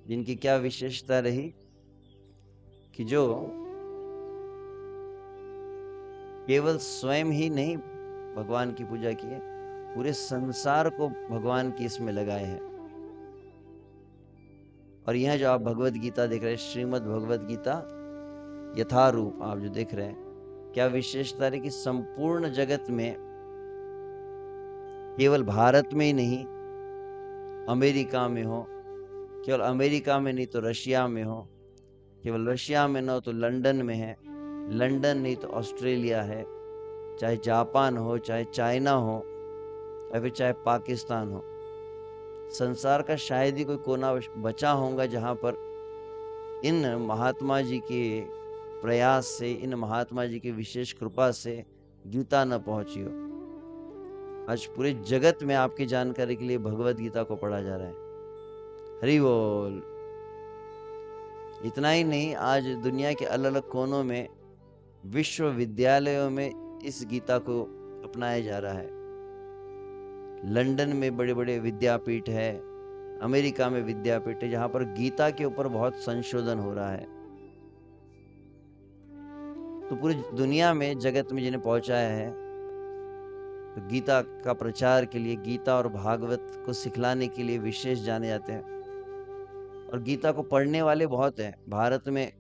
जिनकी क्या विशेषता रही कि जो केवल स्वयं ही नहीं भगवान की पूजा की है, पूरे संसार को भगवान की इसमें लगाए हैं। और यह जो आप भगवत गीता देख रहे हैं, श्रीमद् भगवत गीता यथारूप आप जो देख रहे हैं, क्या विशेषता है कि संपूर्ण जगत में, केवल भारत में ही नहीं, अमेरिका में हो, केवल अमेरिका में नहीं तो रशिया में हो, केवल रशिया में ना हो तो लंदन में है, लंदन नहीं तो ऑस्ट्रेलिया है, चाहे जापान हो, चाहे चाइना हो, या फिर चाहे पाकिस्तान हो, संसार का शायद ही कोई कोना बचा होगा जहां पर इन महात्मा जी के प्रयास से, इन महात्मा जी की विशेष कृपा से गीता न पहुंची हो। आज पूरे जगत में आपकी जानकारी के लिए भगवत गीता को पढ़ा जा रहा है। हरि बोल। इतना ही नहीं, आज दुनिया के अलग अलग कोनों में विश्वविद्यालयों में इस गीता को अपनाया जा रहा है। लंदन में बड़े बड़े विद्यापीठ है, अमेरिका में विद्यापीठ है, जहां पर गीता के ऊपर बहुत संशोधन हो रहा है। तो पूरी दुनिया में, जगत में जिन्हें पहुंचाया है, तो गीता का प्रचार के लिए, गीता और भागवत को सिखलाने के लिए विशेष जाने जाते हैं। और गीता को पढ़ने वाले बहुत हैं। भारत में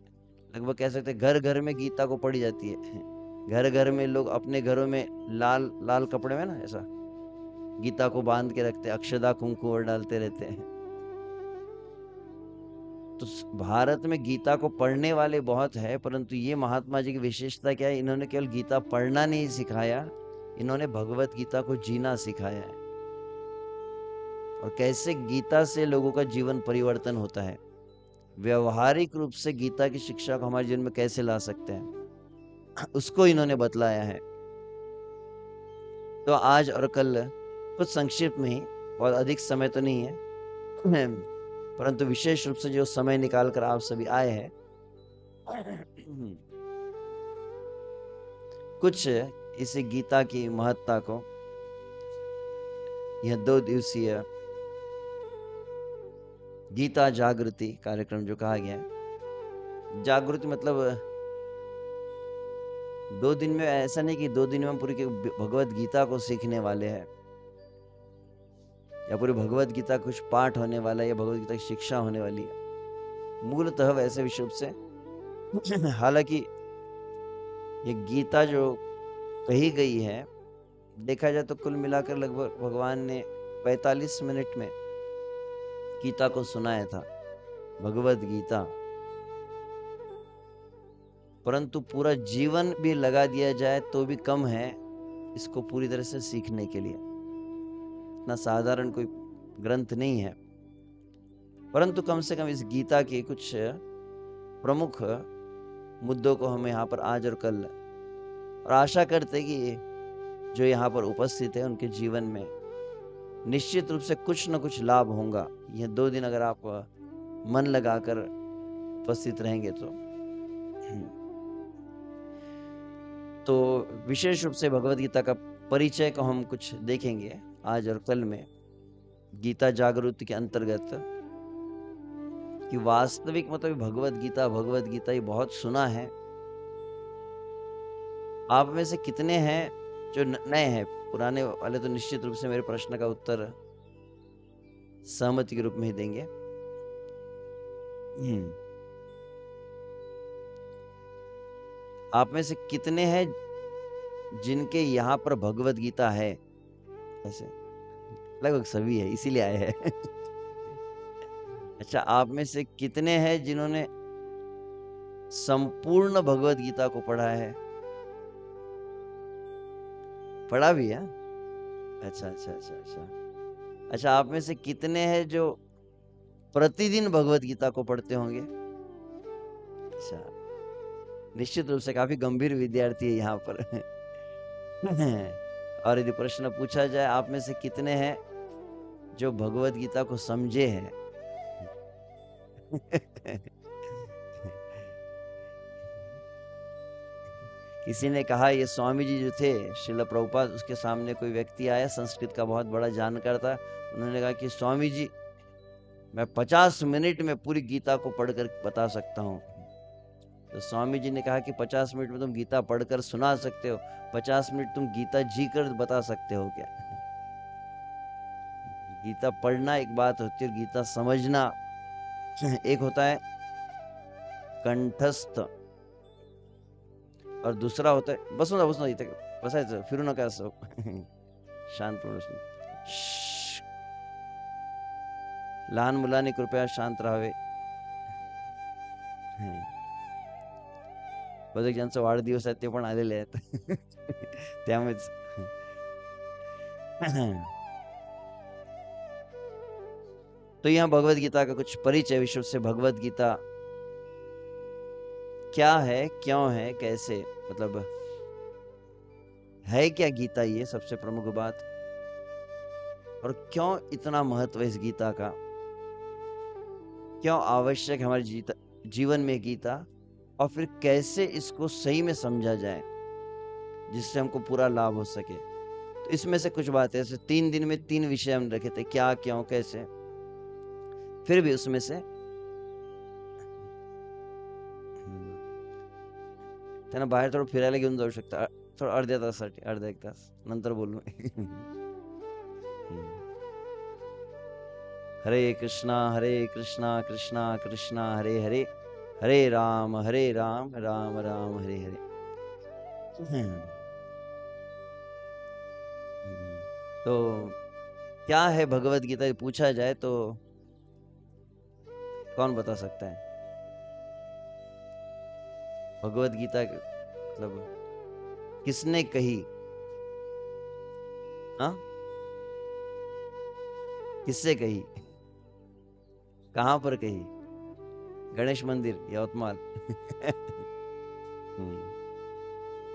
लगभग कह सकते हैं घर घर में गीता को पढ़ी जाती है। घर घर में लोग अपने घरों में लाल लाल कपड़े में ना ऐसा गीता को बांध के रखते हैं, अक्षदा कुमकुम और डालते रहते हैं। तो भारत में गीता को पढ़ने वाले बहुत है, परंतु ये महात्मा जी की विशेषता क्या है, इन्होंने केवल गीता पढ़ना नहीं सिखाया, इन्होंने भगवत गीता को जीना सिखाया है। और कैसे गीता से लोगों का जीवन परिवर्तन होता है, व्यवहारिक रूप से गीता की शिक्षा को हमारे जीवन में कैसे ला सकते हैं, उसको इन्होंने बतलाया है। तो आज और कल कुछ संक्षिप्त में ही, बहुत अधिक समय तो नहीं है, परंतु विशेष रूप से जो समय निकाल कर आप सभी आए हैं, कुछ इस गीता की महत्ता को, यह 2 दिवसीय गीता जागृति कार्यक्रम जो कहा गया है, जागृति मतलब 2 दिन में, ऐसा नहीं कि 2 दिन में हम पूरी भगवत गीता को सीखने वाले हैं, या पूरी भगवत गीता कुछ पाठ होने वाला है, या भगवत गीता की शिक्षा होने वाली है। मूलतः वैसे विषय से हालांकि ये गीता जो कही गई है, देखा जाए तो कुल मिलाकर लगभग भगवान ने 45 मिनट में गीता को सुनाया था, भगवत गीता। परंतु पूरा जीवन भी लगा दिया जाए तो भी कम है इसको पूरी तरह से सीखने के लिए। इतना साधारण कोई ग्रंथ नहीं है, परंतु कम से कम इस गीता के कुछ प्रमुख मुद्दों को हम यहाँ पर आज और कल, और आशा करते कि जो यहाँ पर उपस्थित है उनके जीवन में निश्चित रूप से कुछ न कुछ लाभ होगा। यह 2 दिन अगर आप मन लगाकर उपस्थित रहेंगे तो विशेष रूप से भगवत गीता का परिचय को हम कुछ देखेंगे आज और कल में, गीता जागृति के अंतर्गत, कि वास्तविक मतलब भगवत गीता ये बहुत सुना है। आप में से कितने हैं जो नए हैं? पुराने वाले तो निश्चित रूप से मेरे प्रश्न का उत्तर सहमति के रूप में ही देंगे। आप में से कितने हैं जिनके यहाँ पर भगवत गीता है? ऐसे लगभग सभी है, इसीलिए आए हैं। अच्छा, आप में से कितने हैं जिन्होंने संपूर्ण भगवत गीता को पढ़ा है? पढ़ा भी है? अच्छा अच्छा अच्छा अच्छा अच्छा, आप में से कितने हैं जो प्रतिदिन भगवत गीता को पढ़ते होंगे? अच्छा, निश्चित रूप से काफी गंभीर विद्यार्थी है यहाँ पर। और यदि प्रश्न पूछा जाए, आप में से कितने हैं जो भगवत गीता को समझे हैं? किसी ने कहा, ये स्वामी जी जो थे श्रील प्रभुपाद, उसके सामने कोई व्यक्ति आया, संस्कृत का बहुत बड़ा जानकार था। उन्होंने कहा कि स्वामी जी, मैं 50 मिनट में पूरी गीता को पढ़कर बता सकता हूँ। तो स्वामी जी ने कहा कि 50 मिनट में तुम गीता पढ़कर सुना सकते हो, 50 मिनट तुम गीता जी कर बता सकते हो क्या? गीता पढ़ना एक बात होती है और गीता समझना एक होता है कंठस्थ, और दूसरा होता है बसून इथे बसायचं, फिरू नका असं शांत बसून. श्श्श. लहान मुलांनी कृपया शांत राहावे. बहुतेक ज्यांचा वाढदिवस आहे ते पण आलेले आहेत त्यामुळेच तो यहाँ भगवत गीता का कुछ परिचय विश्व से. भगवत गीता क्या है, क्यों है, कैसे, मतलब है क्या गीता, ये सबसे प्रमुख बात, और क्यों इतना महत्व इस गीता का, क्यों आवश्यक है हमारे जीवन में गीता, और फिर कैसे इसको सही में समझा जाए जिससे हमको पूरा लाभ हो सके. तो इसमें से कुछ बातें, ऐसे 3 दिन में 3 विषय हम रखे थे, क्या, क्यों, कैसे. फिर भी उसमें से त्यांना बाहेर थोडं फिरायला घेऊन जाऊ शकता, थोडं अर्ध्या तासासाठी, अर्धा 1 तास नंतर बोलू. हरे कृष्णा कृष्णा कृष्णा हरे हरे, हरे राम राम राम हरे हरे. तो क्या है भगवत गीता पूछा जाए तो कौन बता सकता है? भगवत गीता मतलब किसने कही? हाँ, किससे कही, कहाँ पर कही? गणेश मंदिर, यवतमाल.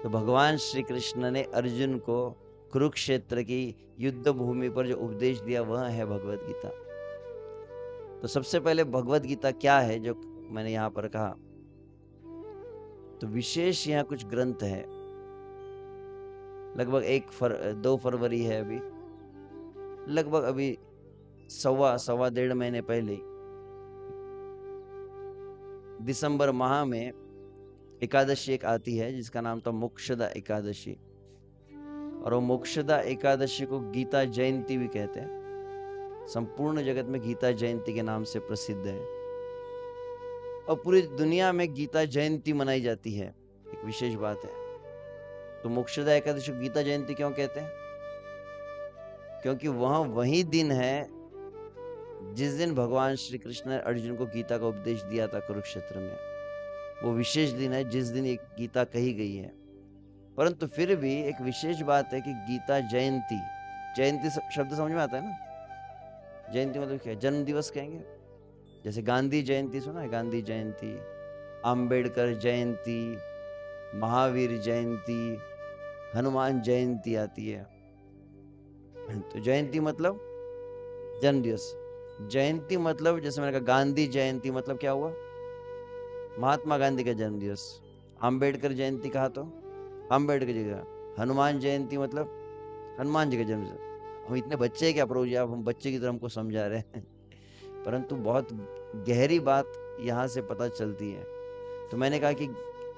तो भगवान श्री कृष्ण ने अर्जुन को कुरुक्षेत्र की युद्ध भूमि पर जो उपदेश दिया वह है भगवत गीता. तो सबसे पहले भगवत गीता क्या है, जो मैंने यहाँ पर कहा, तो विशेष यहाँ कुछ ग्रंथ है. लगभग 2 फरवरी है अभी, लगभग अभी सवा 1.5 महीने पहले दिसंबर माह में एकादशी एक आती है जिसका नाम था मोक्षदा एकादशी, और वो मोक्षदा एकादशी को गीता जयंती भी कहते हैं. संपूर्ण जगत में गीता जयंती के नाम से प्रसिद्ध है, और पूरी दुनिया में गीता जयंती मनाई जाती है, एक विशेष बात है. तो मोक्षदा एकादशी को गीता जयंती क्यों कहते हैं? क्योंकि वही दिन है जिस दिन भगवान श्री कृष्ण ने अर्जुन को गीता का उपदेश दिया था कुरुक्षेत्र में. वो विशेष दिन है जिस दिन ये गीता कही गई है. परंतु फिर भी एक विशेष बात है कि गीता जयंती, जयंती शब्द समझ में आता है ना? जयंती मतलब क्या? जन्म दिवस कहेंगे. जैसे गांधी जयंती सुना है, गांधी जयंती, अंबेडकर जयंती, महावीर जयंती, हनुमान जयंती आती है. तो जयंती मतलब जन्म दिवस. जयंती मतलब जैसे मैंने कहा गांधी जयंती मतलब क्या हुआ? महात्मा गांधी का जन्म दिवस. अंबेडकर जयंती कहा तो अंबेडकर जी का. हनुमान जयंती मतलब हनुमान जी का जन्म दिवस. हम इतने बच्चे क्या प्रभु जी, आप हम बच्चे की तरह हमको समझा रहे हैं परंतु बहुत गहरी बात यहाँ से पता चलती है. तो मैंने कहा कि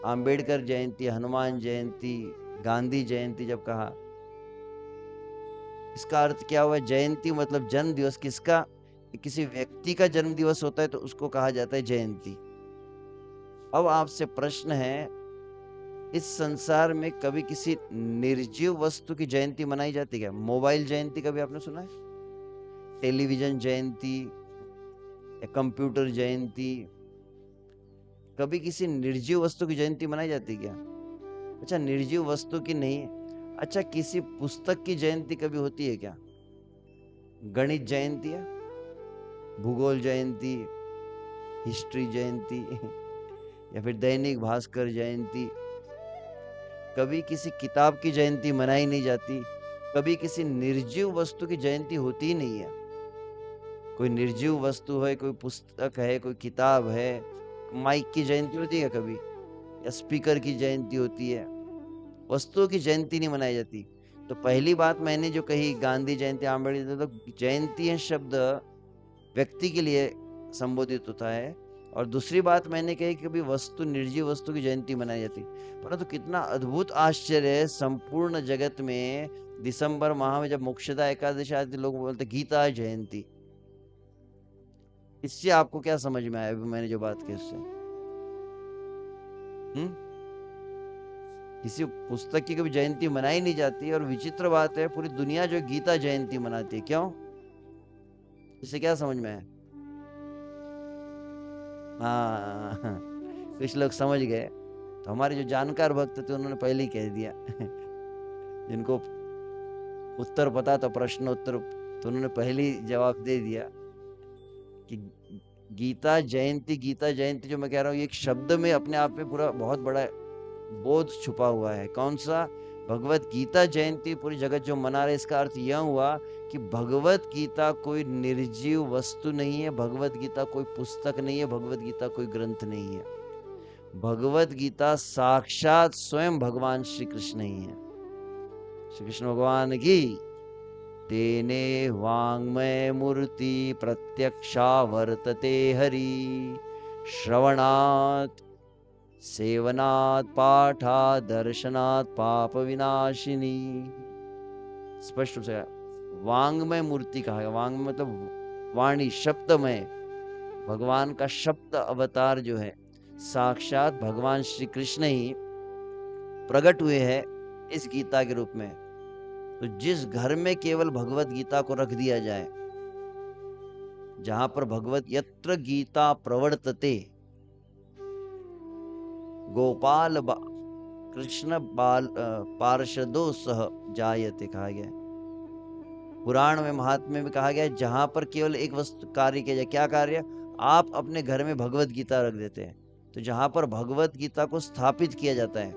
अंबेडकर जयंती, हनुमान जयंती, गांधी जयंती जब कहा, इसका अर्थ क्या हुआ? जयंती मतलब जन्म दिवस. किसका? किसी व्यक्ति का जन्म दिवस होता है तो उसको कहा जाता है जयंती. अब आपसे प्रश्न है, इस संसार में कभी किसी निर्जीव वस्तु की जयंती मनाई जाती क्या? मोबाइल जयंती कभी आपने सुना है? टेलीविजन जयंती या कंप्यूटर जयंती, कभी किसी निर्जीव वस्तु की जयंती मनाई जाती क्या? अच्छा, निर्जीव वस्तु की नहीं. अच्छा, किसी पुस्तक की जयंती कभी होती है क्या? गणित जयंती है, भूगोल जयंती, हिस्ट्री जयंती या फिर दैनिक भास्कर जयंती. कभी किसी किताब की जयंती मनाई नहीं जाती. कभी किसी निर्जीव वस्तु की जयंती होती ही नहीं है. कोई निर्जीव वस्तु है, कोई पुस्तक है, कोई किताब है, माइक की जयंती होती है कभी, या स्पीकर की जयंती होती है. वस्तुओं की जयंती नहीं मनाई जाती. तो पहली बात मैंने जो कही गांधी जयंती, आंबेडकर, तो जयंती है शब्द व्यक्ति के लिए संबोधित होता है। और दूसरी बात मैंने कही कि कभी वस्तु, निर्जीव वस्तु की जयंती मनाई जाती, परंतु कितना अद्भुत आश्चर्य है, संपूर्ण जगत में दिसंबर माह में जब मोक्षदा एकादशी आती, लोग बोलते गीता जयंती। इससे आपको क्या समझ में आया अभी मैंने जो बात की उससे? किसी पुस्तक की कभी जयंती मनाई नहीं जाती, और विचित्र बात है पूरी दुनिया जो गीता जयंती मनाती है, क्यों? इससे क्या समझ में आया? हाँ कुछ लोग समझ गए, तो हमारे जो जानकार भक्त थे उन्होंने पहले ही कह दिया जिनको उत्तर पता था, प्रश्न उत्तर, तो उन्होंने पहले ही जवाब दे दिया कि गीता जयंती जो मैं कह रहा हूँ, ये एक शब्द में अपने आप में पूरा बहुत बड़ा बोध छुपा हुआ है। कौन सा? भगवत गीता जयंती पूरी जगत जो मना रहे, इसका अर्थ यह हुआ कि भगवत गीता कोई निर्जीव वस्तु नहीं है, भगवत गीता कोई पुस्तक नहीं है, भगवत गीता कोई ग्रंथ नहीं है। भगवत गीता साक्षात स्वयं भगवान श्री कृष्ण ही है। श्री कृष्ण भगवान की तेने वाङ्मय मूर्ति प्रत्यक्षा वर्तते हरि, श्रवणात् सेवनात् पाठात् दर्शनात् पाप विनाशिनी। स्पष्ट से वाङ्मय मूर्ति कहा है। वाङ्मय मतलब वाणी, शब्दमय। भगवान का शब्द अवतार जो है, साक्षात भगवान श्री कृष्ण ही प्रकट हुए हैं इस गीता के रूप में। तो जिस घर में केवल भगवत गीता को रख दिया जाए, जहां पर भगवत यत्र गीता प्रवर्तते गोपाल कृष्ण बाल पार्षदो सह जायते कहा गया। पुराण में, महात्म्य में कहा गया, जहां पर केवल एक वस्तु कार्य किया जाए। क्या कार्य? आप अपने घर में भगवत गीता रख देते हैं, तो जहां पर भगवत गीता को स्थापित किया जाता है,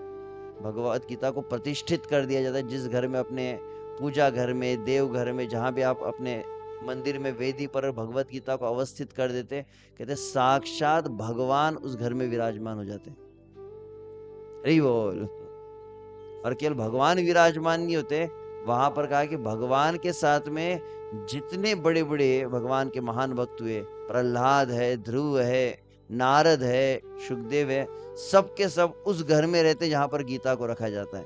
भगवत गीता को प्रतिष्ठित कर दिया जाता है, जिस घर में, अपने पूजा घर में, देव घर में, जहां भी आप अपने मंदिर में वेदी पर भगवत गीता को अवस्थित कर देते, कहते साक्षात भगवान उस घर में विराजमान हो जाते। हरि बोल। और केवल भगवान विराजमान नहीं होते, वहां पर कहा कि भगवान के साथ में जितने बड़े बड़े भगवान के महान भक्त हुए, प्रहलाद है, ध्रुव है, नारद है, सुखदेव है, सबके सब उस घर में रहते जहां पर गीता को रखा जाता है।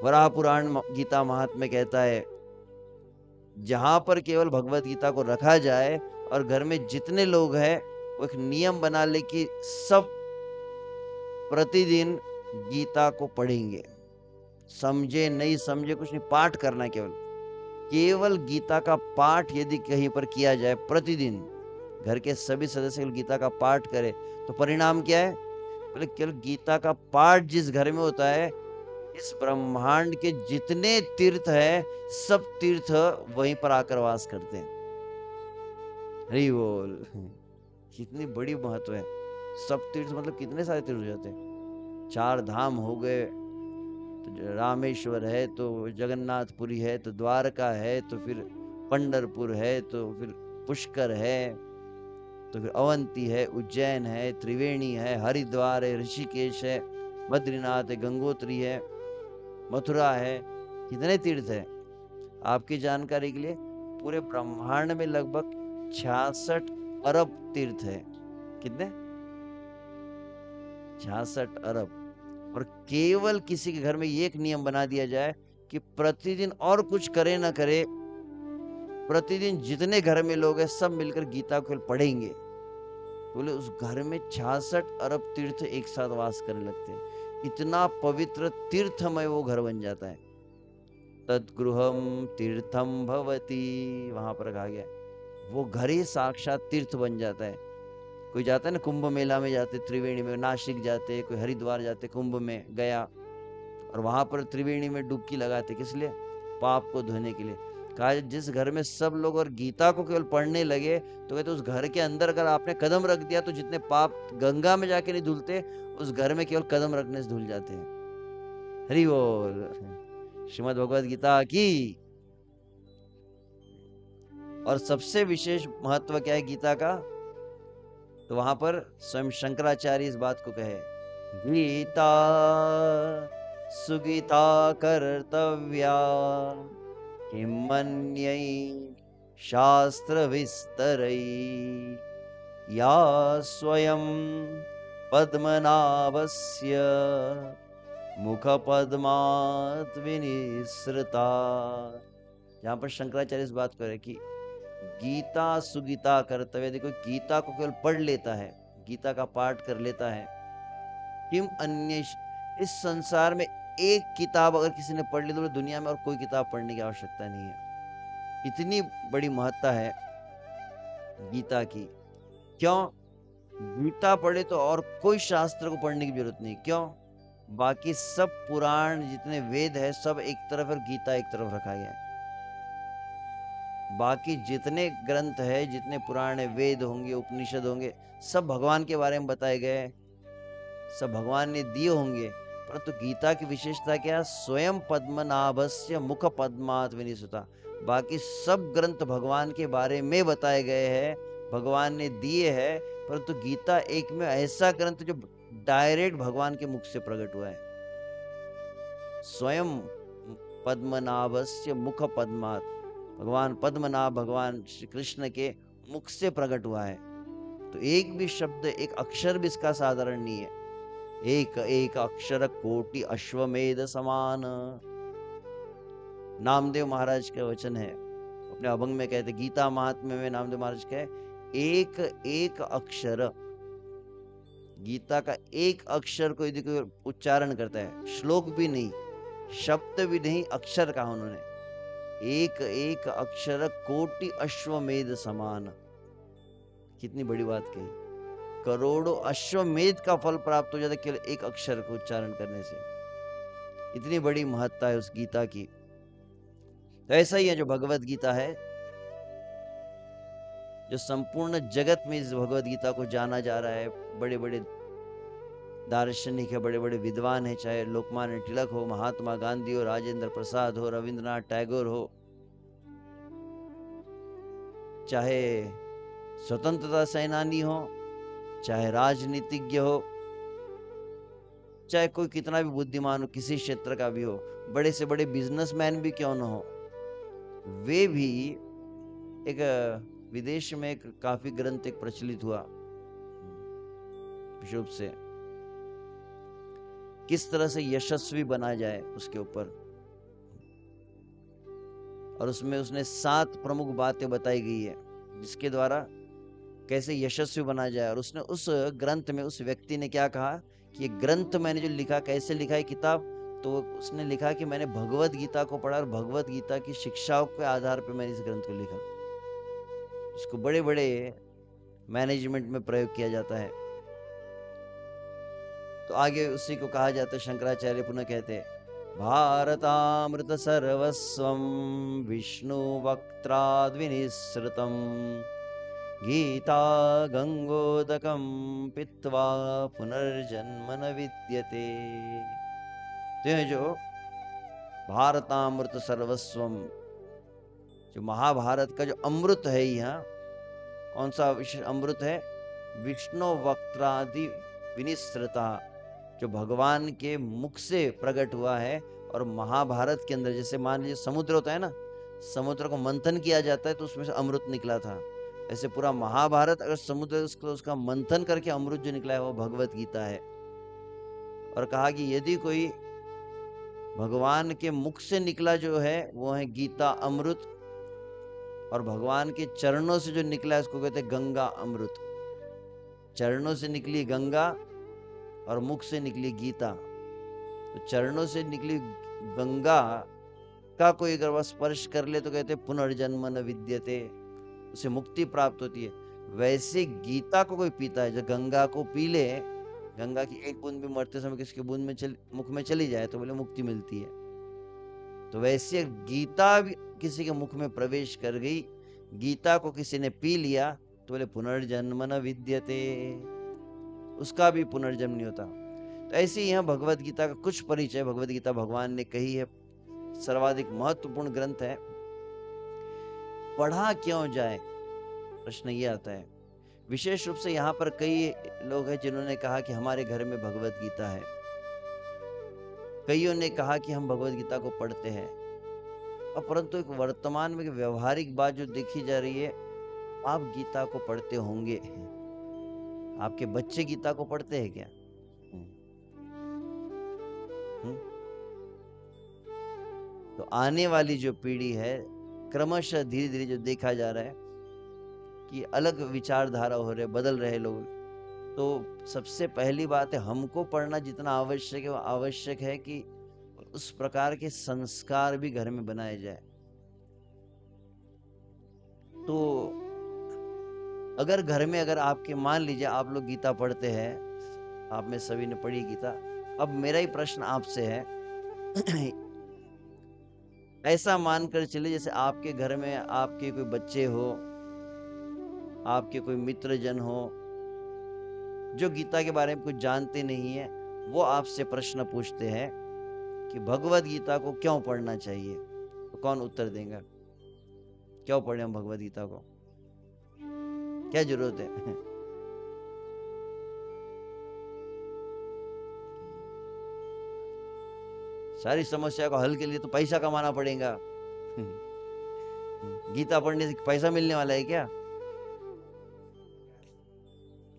वराह पुराण गीता महात्म्य कहता है, जहां पर केवल भगवत गीता को रखा जाए और घर में जितने लोग हैं, वो एक नियम बना ले कि सब प्रतिदिन गीता को पढ़ेंगे। समझे नहीं समझे कुछ नहीं, पाठ करना, केवल गीता का पाठ यदि कहीं पर किया जाए प्रतिदिन, घर के सभी सदस्य गीता का पाठ करें, तो परिणाम क्या है? बोले केवल गीता का पाठ जिस घर में होता है, इस ब्रह्मांड के जितने तीर्थ है, सब तीर्थ वहीं पर आकर वास करते हैं। हरि बोल। कितनी बड़ी महत्व है। सब तीर्थ मतलब कितने सारे तीर्थ हो जाते हैं। 4 धाम हो गए, तो रामेश्वर है, तो जगन्नाथपुरी है, तो द्वारका है, तो फिर पंढरपुर है, तो फिर पुष्कर है, तो फिर अवंती है, उज्जैन है, त्रिवेणी है, हरिद्वार है, ऋषिकेश है, बद्रीनाथ है, गंगोत्री है, मथुरा है। कितने तीर्थ है? आपकी जानकारी के लिए, पूरे ब्रह्मांड में लगभग 66 अरब तीर्थ है। कितने? 66 अरब। और केवल किसी के घर में ये एक नियम बना दिया जाए कि प्रतिदिन, और कुछ करे ना करे, प्रतिदिन जितने घर में लोग हैं सब मिलकर गीता को पढ़ेंगे, बोले उस घर में 66 अरब तीर्थ एक साथ वास करने लगते हैं। इतना पवित्र तीर्थमय वो घर बन जाता है। तद्गृहम तीर्थम भवती, वहां पर कहा गया, वो घर ही साक्षात तीर्थ बन जाता है। कोई जाता है ना कुंभ मेला में, जाते त्रिवेणी में, नासिक जाते, कोई हरिद्वार जाते, कुंभ में गया, और वहां पर त्रिवेणी में डुबकी लगाते, किस लिए? पाप को धोने के लिए। कहा जिस घर में सब लोग और गीता को केवल पढ़ने लगे, तो कहते उस घर के अंदर अगर आपने कदम रख दिया, तो जितने पाप गंगा में जाके नहीं धुलते, उस घर में केवल कदम रखने से धुल जाते हैं। हरि बोल। श्रीमद् भगवद गीता की। और सबसे विशेष महत्व क्या है गीता का? तो वहां पर स्वयं शंकराचार्य इस बात को कहे, गीता सुगीता कर्तव्या किम मन्यै शास्त्र विस्तरै या स्वयं पद्मनाभस्य मुख पद्मात् विनिसृता। जहां पर शंकराचार्य इस बात को है कि गीता सुगीता कर्तव्य, देखो गीता को केवल पढ़ लेता है, गीता का पाठ कर लेता है, किम अन्य, इस संसार में एक किताब अगर किसी ने पढ़ ली तो दुनिया में और कोई किताब पढ़ने की आवश्यकता नहीं है। इतनी बड़ी महत्ता है गीता की। क्यों? गीता पढ़े तो और कोई शास्त्र को पढ़ने की जरूरत नहीं। क्यों? बाकी सब पुराण जितने वेद है सब एक तरफ और गीता एक तरफ रखा गया है। बाकी जितने ग्रंथ है, जितने पुराने वेद होंगे, उपनिषद होंगे, सब भगवान के बारे में बताए गए, सब भगवान ने दिए होंगे। परंतु गीता की विशेषता क्या? स्वयं पद्मनाभस्य मुख पद्मात् विनिसृता। बाकी सब ग्रंथ भगवान के बारे में बताए गए हैं, भगवान ने दिए हैं, परंतु गीता एक में ऐसा ग्रंथ जो डायरेक्ट भगवान के मुख से प्रकट हुआ है। स्वयं पद्मनाभस्य मुख पद्मात्, भगवान पद्मनाभ भगवान श्री कृष्ण के मुख से प्रकट हुआ है। तो एक भी शब्द, एक अक्षर भी इसका साधारण नहीं है। एक एक अक्षर कोटि अश्वमेध समान। नामदेव महाराज का वचन है, अपने अभंग में कहते, गीता महात्म्य में नामदेव महाराज कहे, एक एक अक्षर, गीता का एक अक्षर को यदि कोई उच्चारण करता है, श्लोक भी नहीं, शब्द भी नहीं, अक्षर कहा उन्होंने, एक एक अक्षर कोटि अश्वमेध समान। कितनी बड़ी बात कही। करोड़ों अश्वमेध का फल प्राप्त हो जाता है केवल एक अक्षर को उच्चारण करने से। इतनी बड़ी महत्ता है उस गीता की। तो ऐसा ही है जो भगवत गीता है, जो संपूर्ण जगत में इस भगवत गीता को जाना जा रहा है। बड़े बड़े दार्शनिक है, बड़े बड़े विद्वान है, चाहे लोकमान्य तिलक हो, महात्मा गांधी हो, राजेंद्र प्रसाद हो, रविंद्रनाथ टैगोर हो, चाहे स्वतंत्रता सेनानी हो, चाहे राजनीतिज्ञ हो, चाहे कोई कितना भी बुद्धिमान हो, किसी क्षेत्र का भी हो, बड़े से बड़े बिजनेसमैन भी क्यों न हो, वे भी एक विदेश में एक काफी ग्रंथ एक प्रचलित हुआ विश्व से, किस तरह से यशस्वी बना जाए उसके ऊपर, और उसमें उसने 7 प्रमुख बातें बताई गई है जिसके द्वारा कैसे यशस्वी बना जाए। और उसने उस ग्रंथ में उस व्यक्ति ने क्या कहा कि ये ग्रंथ मैंने जो लिखा, कैसे लिखा है किताब, तो उसने लिखा कि मैंने भगवत गीता को पढ़ा और भगवत गीता की शिक्षाओं के आधार पर मैंने इस ग्रंथ को लिखा। इसको बड़े बड़े मैनेजमेंट में प्रयोग किया जाता है। तो आगे उसी को कहा जाता है, शंकराचार्य पुनः कहते, भारतामृत सर्वस्वं विष्णु वक्त्राद् विनिसृतं गीता गंगोदकं पीत्वा पुनर्जन्म न विद्यते। तो ये जो भारतामृत सर्वस्वम, जो महाभारत का जो अमृत है, यहाँ कौन सा विशेष अमृत है? विष्णु वक्त्रादि विनिसृता, जो भगवान के मुख से प्रकट हुआ है। और महाभारत के अंदर जैसे मान लीजिए समुद्र होता है ना, समुद्र को मंथन किया जाता है तो उसमें से अमृत निकला था, ऐसे पूरा महाभारत अगर समुद्र उसका मंथन करके अमृत जो निकला है वो भगवत गीता है। और कहा कि यदि कोई भगवान के मुख से निकला जो है वो है गीता अमृत, और भगवान के चरणों से जो निकला है उसको कहते हैं गंगा अमृत। चरणों से निकली गंगा और मुख से निकली गीता। तो चरणों से निकली गंगा का कोई अगर वह स्पर्श कर ले तो कहते पुनर्जन्म न विद्यते, उसे मुक्ति प्राप्त होती है। वैसे गीता को कोई पीता है, जो गंगा को पी ले, गंगा की एक बूंद भी मरते समय किसके बूंद में मुख में चली जाए तो बोले मुक्ति मिलती है। तो वैसे गीता भी किसी के मुख में प्रवेश कर गई, गीता को किसी ने पी लिया तो बोले पुनर्जन्म न विद्यते, उसका भी पुनर्जन्म नहीं होता। तो ऐसे ही यहाँ भगवत गीता का कुछ परिचय। भगवत गीता भगवान ने कही है, सर्वाधिक महत्वपूर्ण ग्रंथ है। पढ़ा क्यों जाए, प्रश्न ये आता है। विशेष रूप से यहाँ पर कई लोग हैं जिन्होंने कहा कि हमारे घर में भगवत गीता है, कईयों ने कहा कि हम भगवत गीता को पढ़ते हैं, और परंतु एक वर्तमान में व्यवहारिक बात जो देखी जा रही है, आप गीता को पढ़ते होंगे, आपके बच्चे गीता को पढ़ते हैं क्या? तो आने वाली जो पीढ़ी है, क्रमशः धीरे धीरे जो देखा जा रहा है कि अलग विचारधारा हो रहे, बदल रहे लोग, तो सबसे पहली बात है, हमको पढ़ना जितना आवश्यक है वो आवश्यक है कि उस प्रकार के संस्कार भी घर में बनाए जाए। तो अगर घर में, अगर आपके, मान लीजिए आप लोग गीता पढ़ते हैं, आप में सभी ने पढ़ी गीता, अब मेरा ही प्रश्न आपसे है ऐसा मानकर चले जैसे आपके घर में आपके कोई बच्चे हो, आपके कोई मित्र जन हो जो गीता के बारे में कुछ जानते नहीं है, वो आपसे प्रश्न पूछते हैं कि भगवत गीता को क्यों पढ़ना चाहिए, तो कौन उत्तर देगा? क्यों पढ़े हम भगवत गीता को? क्या जरूरत है? सारी समस्या को हल के लिए तो पैसा कमाना पड़ेगा। गीता पढ़ने से पैसा मिलने वाला है क्या?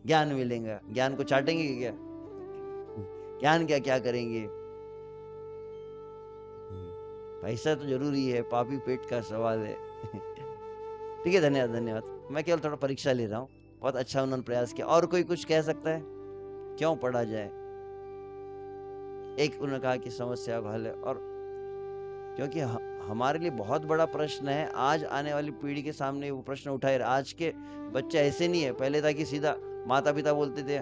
ज्ञान मिलेगा, ज्ञान को चाटेंगे क्या? ज्ञान क्या क्या करेंगे? पैसा तो जरूरी है, पापी पेट का सवाल है। ठीक है, धन्यवाद धन्यवाद। मैं केवल थोड़ा परीक्षा ले रहा हूँ। बहुत अच्छा उन्होंने प्रयास किया। और कोई कुछ कह सकता है क्यों पढ़ा जाए? एक उन्होंने कहा कि समस्या का हल है, और क्योंकि हमारे लिए बहुत बड़ा प्रश्न है, आज आने वाली पीढ़ी के सामने वो प्रश्न उठाए। आज के बच्चे ऐसे नहीं है, पहले था कि सीधा माता पिता बोलते थे,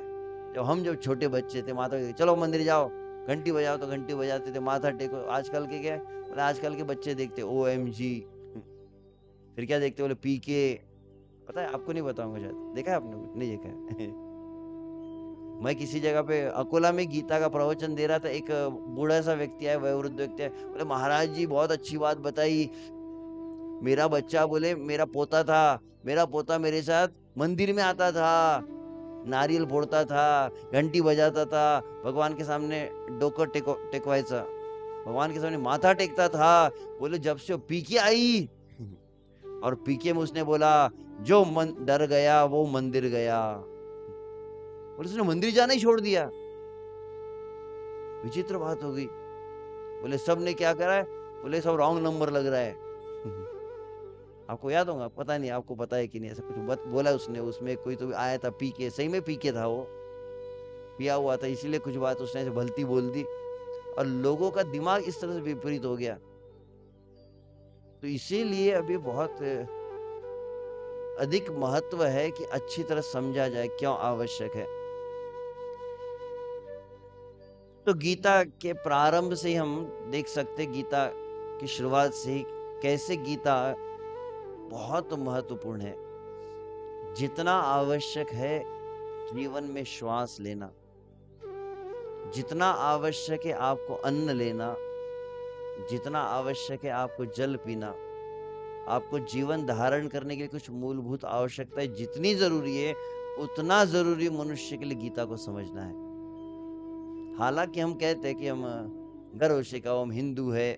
जब छोटे बच्चे थे, माता पिता चलो मंदिर जाओ, घंटी बजाओ, तो घंटी बजाते थे, माथा टेको। आजकल के क्या बोले, आजकल के बच्चे देखते OMG, फिर क्या देखते बोले PK। पता है आपको? नहीं बताऊंगा, शायद देखा है आपने? नहीं देखा है। मैं किसी जगह पे अकोला में गीता का प्रवचन दे रहा था, एक बूढ़ा सा व्यक्ति आया, वयोवृद्ध व्यक्ति आया, बोले महाराज जी बहुत अच्छी बात बताई, मेरा बच्चा, बोले मेरा पोता था, मेरा पोता मेरे साथ मंदिर में आता था, नारियल फोड़ता था, घंटी बजाता था, भगवान के सामने डोकर टेकवायचा, भगवान के सामने माथा टेकता था। बोले जब से PK आई, और PK में उसने बोला जो मन डर गया वो मंदिर गया, बोले उसने मंदिर जाना ही छोड़ दिया। विचित्र बात हो गई। बोले सब ने क्या करा है? बोले सब रॉन्ग नंबर लग रहा है। आपको याद होगा, पता नहीं आपको पता है कि नहीं, ऐसा कुछ बोला उसने। उसमें कोई तो आया था PK, सही में PK था, वो पिया हुआ था, इसीलिए कुछ बात उसने ऐसे भलती बोल दी, और लोगों का दिमाग इस तरह से विपरीत हो गया। तो इसीलिए अभी बहुत अधिक महत्व है कि अच्छी तरह समझा जाए क्यों आवश्यक है। तो गीता के प्रारंभ से ही हम देख सकते, गीता की शुरुआत से ही कैसे गीता बहुत महत्वपूर्ण है। जितना आवश्यक है जीवन में श्वास लेना, जितना आवश्यक है आपको अन्न लेना, जितना आवश्यक है आपको जल पीना, आपको जीवन धारण करने के लिए कुछ मूलभूत आवश्यकताएं जितनी जरूरी है, उतना जरूरी मनुष्य के लिए गीता को समझना है। हालांकि हम कहते हैं कि हम गर्व से कहो हम हिंदू है,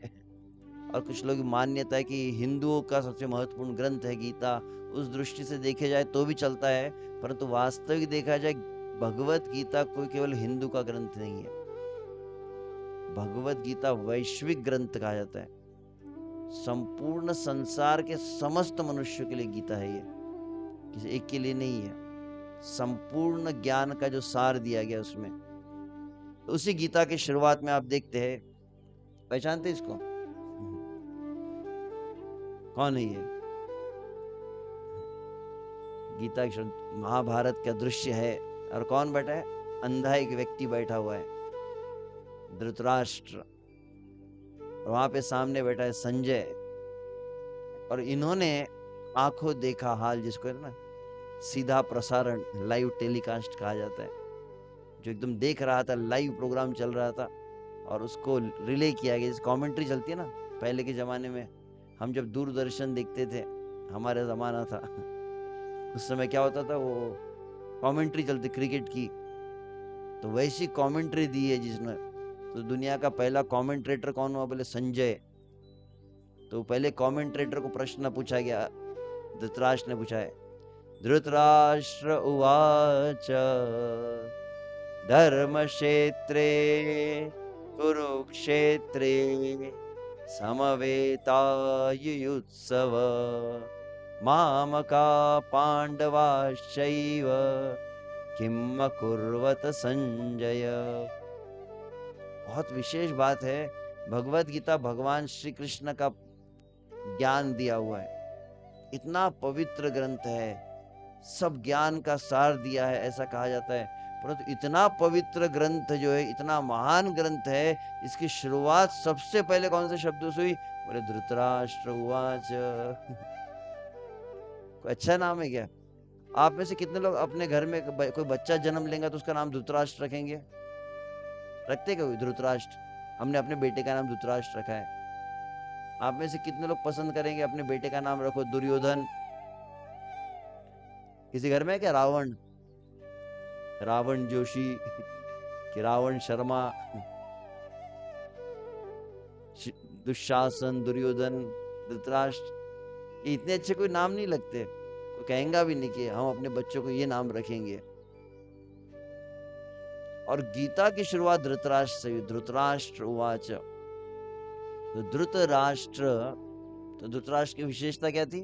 और कुछ लोग मान्यता है कि हिंदुओं का सबसे महत्वपूर्ण ग्रंथ है गीता, उस दृष्टि से देखे जाए तो भी चलता है, परंतु वास्तविक देखा जाए भगवत गीता कोई केवल हिंदू का ग्रंथ नहीं है। भगवत गीता वैश्विक ग्रंथ कहा जाता है, संपूर्ण संसार के समस्त मनुष्यों के लिए गीता है, ये किसी एक के लिए नहीं है। संपूर्ण ज्ञान का जो सार दिया गया उसमें, तो उसी गीता की शुरुआत में आप देखते हैं, पहचानते इसको? कौन है ये? गीता की महाभारत का दृश्य है, और कौन बैठा है? अंधा एक व्यक्ति बैठा हुआ है, धृतराष्ट्र, और वहां पे सामने बैठा है संजय, और इन्होंने आंखों देखा हाल, जिसको है ना सीधा प्रसारण, लाइव टेलीकास्ट कहा जाता है, जो एकदम देख रहा था, लाइव प्रोग्राम चल रहा था और उसको रिले किया गया। जैसे कमेंट्री चलती है ना, पहले के जमाने में हम जब दूरदर्शन देखते थे, हमारा जमाना था, उस समय क्या होता था, वो कमेंट्री चलती क्रिकेट की, तो वैसी कमेंट्री दी है जिसने। तो दुनिया का पहला कमेंट्रेटर कौन हुआ? बोले संजय। तो पहले कमेंटेटर को प्रश्न पूछा गया, धृतराष्ट्र ने पूछा है, धृतराष्ट्र उवाच धर्मक्षेत्रे कुरुक्षेत्रे समवेतायुयुत्सव मामका पांडवाश्चैव किम अकुर्वत संजय। बहुत विशेष बात है, भगवत गीता भगवान श्री कृष्ण का ज्ञान दिया हुआ है, इतना पवित्र ग्रंथ है, सब ज्ञान का सार दिया है ऐसा कहा जाता है। परंतु इतना पवित्र ग्रंथ जो है, इतना महान ग्रंथ है, इसकी शुरुआत सबसे पहले कौन से शब्दों से हुई? बोले धृतराष्ट्र उवाच। कोई अच्छा नाम है क्या? आप में से कितने लोग अपने घर में कोई बच्चा जन्म लेंगे तो उसका नाम धृतराष्ट्र रखेंगे? रखते क्या धृतराष्ट्र? हमने अपने बेटे का नाम धृतराष्ट्र रखा है। आप में से कितने लोग पसंद करेंगे अपने बेटे का नाम रखो दुर्योधन? किसी घर में है क्या रावण? रावण जोशी कि रावण शर्मा, दुशासन, दुर्योधन, धृतराष्ट्र, ये इतने अच्छे कोई नाम नहीं लगते। कोई कहेगा भी नहीं कि हम अपने बच्चों को ये नाम रखेंगे। और गीता की शुरुआत धृतराष्ट्र से हुई, धृतराष्ट्र उवाच। तो धृतराष्ट्र की विशेषता क्या थी?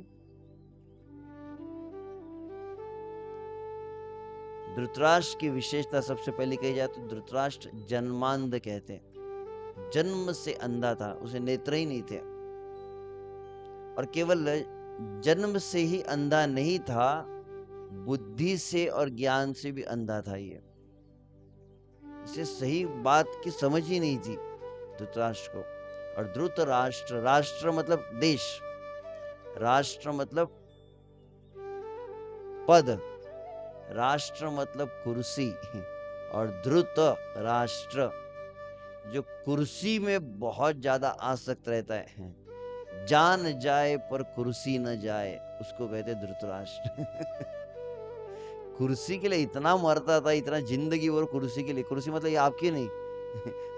धृतराष्ट्र की विशेषता सबसे पहले कही जाए तो धृतराष्ट्र जन्मांध कहते हैं, जन्म से अंधा था, उसे नेत्र ही नहीं थे। और केवल जन्म से ही अंधा नहीं था, बुद्धि से और ज्ञान से भी अंधा था। ये इसे सही बात की समझ ही नहीं थी धृतराष्ट्र को। और धृतराष्ट्र, राष्ट्र मतलब देश, राष्ट्र मतलब पद, राष्ट्र मतलब कुर्सी। और धृत राष्ट्र जो कुर्सी में बहुत ज्यादा आसक्त रहता है, जान जाए पर कुर्सी न जाए, उसको कहते धृतराष्ट्र। कुर्सी के लिए इतना मरता था, इतना जिंदगी और कुर्सी के लिए। कुर्सी मतलब ये आपकी नहीं।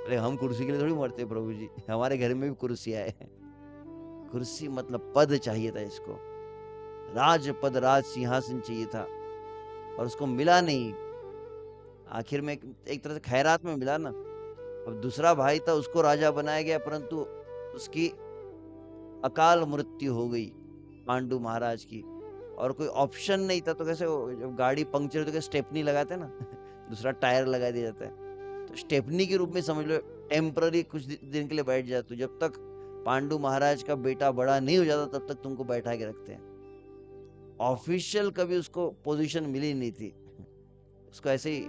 अरे हम कुर्सी के लिए थोड़ी मरते प्रभु जी, हमारे घर में भी कुर्सियां है। कुर्सी मतलब पद चाहिए था इसको, राज पद, राज सिंहासन चाहिए था, और उसको मिला नहीं। आखिर में एक तरह से खैरात में मिला ना। अब दूसरा भाई था, उसको राजा बनाया गया, परंतु उसकी अकाल मृत्यु हो गई पांडु महाराज की, और कोई ऑप्शन नहीं था। तो कैसे जब गाड़ी पंक्चर हो तो कैसे स्टेपनी लगाते ना, दूसरा टायर लगा दिया जाता है, तो स्टेपनी के रूप में समझ लो, टेम्पररी कुछ दिन के लिए बैठ जाते। तो जब तक पांडु महाराज का बेटा बड़ा नहीं हो जाता तब तक तुमको बैठा के रखते हैं। ऑफिशियल कभी उसको पोजीशन मिली नहीं थी, उसको ऐसे ही